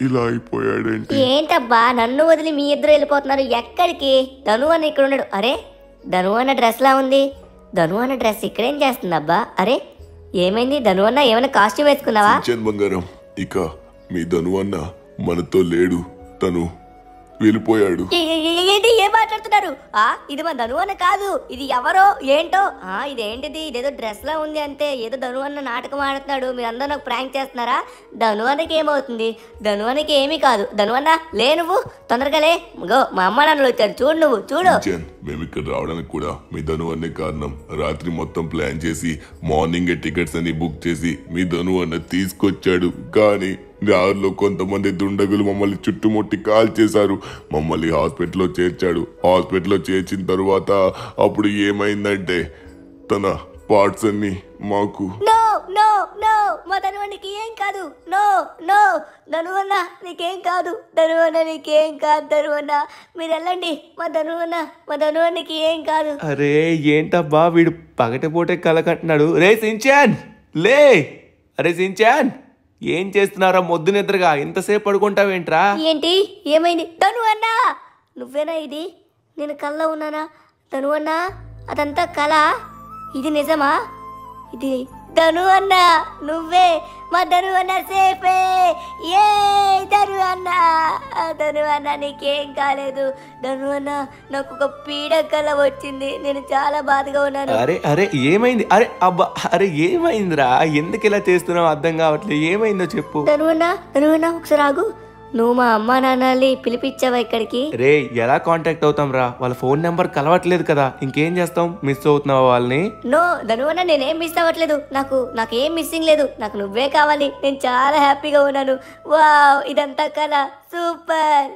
ఇలా అయిపోయాడేంటి? ఏంటబ్బా, నన్ను వదిలి మీ ఇద్దరు వెళ్ళిపోతున్నారు? ఎక్కడికి? ధనువన్న ఇక్కడ ఉన్నాడు. అరే, ధనువన్న డ్రెస్ లా ఉంది. ధనువన్న డ్రెస్ ఇక్కడేం చేస్తుందబ్బా? అరే, ఏమైంది ధనువన్న? ఏమైనా కాస్ట్యూమ్ వేసుకున్నావా? సించాన్ బంగారం, ఇక మీ ధనువన్న మనతో లేడు. తను వెళ్ళిపోయాడు. ఏంటి, ఏం మాట్లాడుతున్నారు? ఇది మా ధనువన్న కాదు, ఇది ఎవరో ఏంటో. ఇదేంటిది? ఇదేదో డ్రెస్ లా ఉంది అంతే. ఏదో ధనువన్న నాటకం ఆడుతున్నాడు. మీరందరూ నాకు ప్రాంక్ చేస్తున్నారా? ధనువన్నకి ఏమవుతుంది? ధనువన్నకి ఏమీ కాదు. ధనువన్న, లే, నువ్వు తొందరగా లే. మా అమ్మ నాన్నలు వచ్చారు, చూడు, నువ్వు చూడు. మేము ఇక్కడ రావడానికి కూడా మీ ధనువన్నే కారణం. రాత్రి మొత్తం ప్లాన్ చేసి మార్నింగ్ టికెట్స్ అన్ని బుక్ చేసి మీ ధనువన్న తీసుకొచ్చాడు. కానీ దారిలో కొంతమంది దుండగులు మమ్మల్ని చుట్టుముట్టి కాల్ చేశారు. మమ్మల్ని హాస్పిటల్లో చేర్చాడు. హాస్పిటల్లో చేర్చిన తరువాత అప్పుడు ఏమైందంటే తన పార్ట్స్ అన్ని మాకు. నో నో నో మా ధనువన్నకి ఏం కాదు. నో నో ధనువన్న నీకేం కాదు. ధనువన్న నీకేం కాదు. ధనువన్న మీరు వెళ్ళండి. మా ధనువన్నకి ఏం కాదు. అరే ఏంటబ్బా వీడు పగటిపూటే కలకంటున్నాడు. రే సించాన్ లే. అరే సించాన్ ఏం చేస్తున్నారా మొద్దు నిద్రగా? ఇంతసేపు పడుకుంటావేంట్రా? ఏంటి ఏమైంది? ధనువన్న నువ్వేనా ఇది? నేను కల్లో ఉన్నానా? ధనువన్న అదంతా కళ, ఇది నిజమా? ఇది ధనువన్న నువ్వే. మా ధనువన్న సేఫే. ఏ ధనువన్న నీకేం కాలేదు. ధనువన్న నాకు ఒక పీడ కళ వచ్చింది. నేను చాలా బాధగా ఉన్నాను. అరే అరే ఏమైంది? అరే అబ్బా అరే ఏమైందిరా? ఎందుకు ఇలా చేస్తున్నావు అర్థం కావట్లేదు. ఏమైందో చెప్పు. ధనువన్న ఒకసారి ఆగు. నువ్వు మా అమ్మా నాన్నల్ని పిలిపించావా ఇక్కడికి? రే ఎలా కాంటాక్ట్ అవుతాం రా? వాళ్ళ ఫోన్ నెంబర్ కలవట్లేదు కదా, ఇంకేం చేస్తాం? మిస్ అవుతున్నావా వాళ్ళని? నో ధనువన్న నేనేం మిస్ అవ్వట్లేదు. నాకేం మిస్సింగ్ లేదు. నాకు నువ్వే కావాలి. నేను చాలా హ్యాపీగా ఉన్నాను. వావ్ ఇదంతా కళ. సూపర్.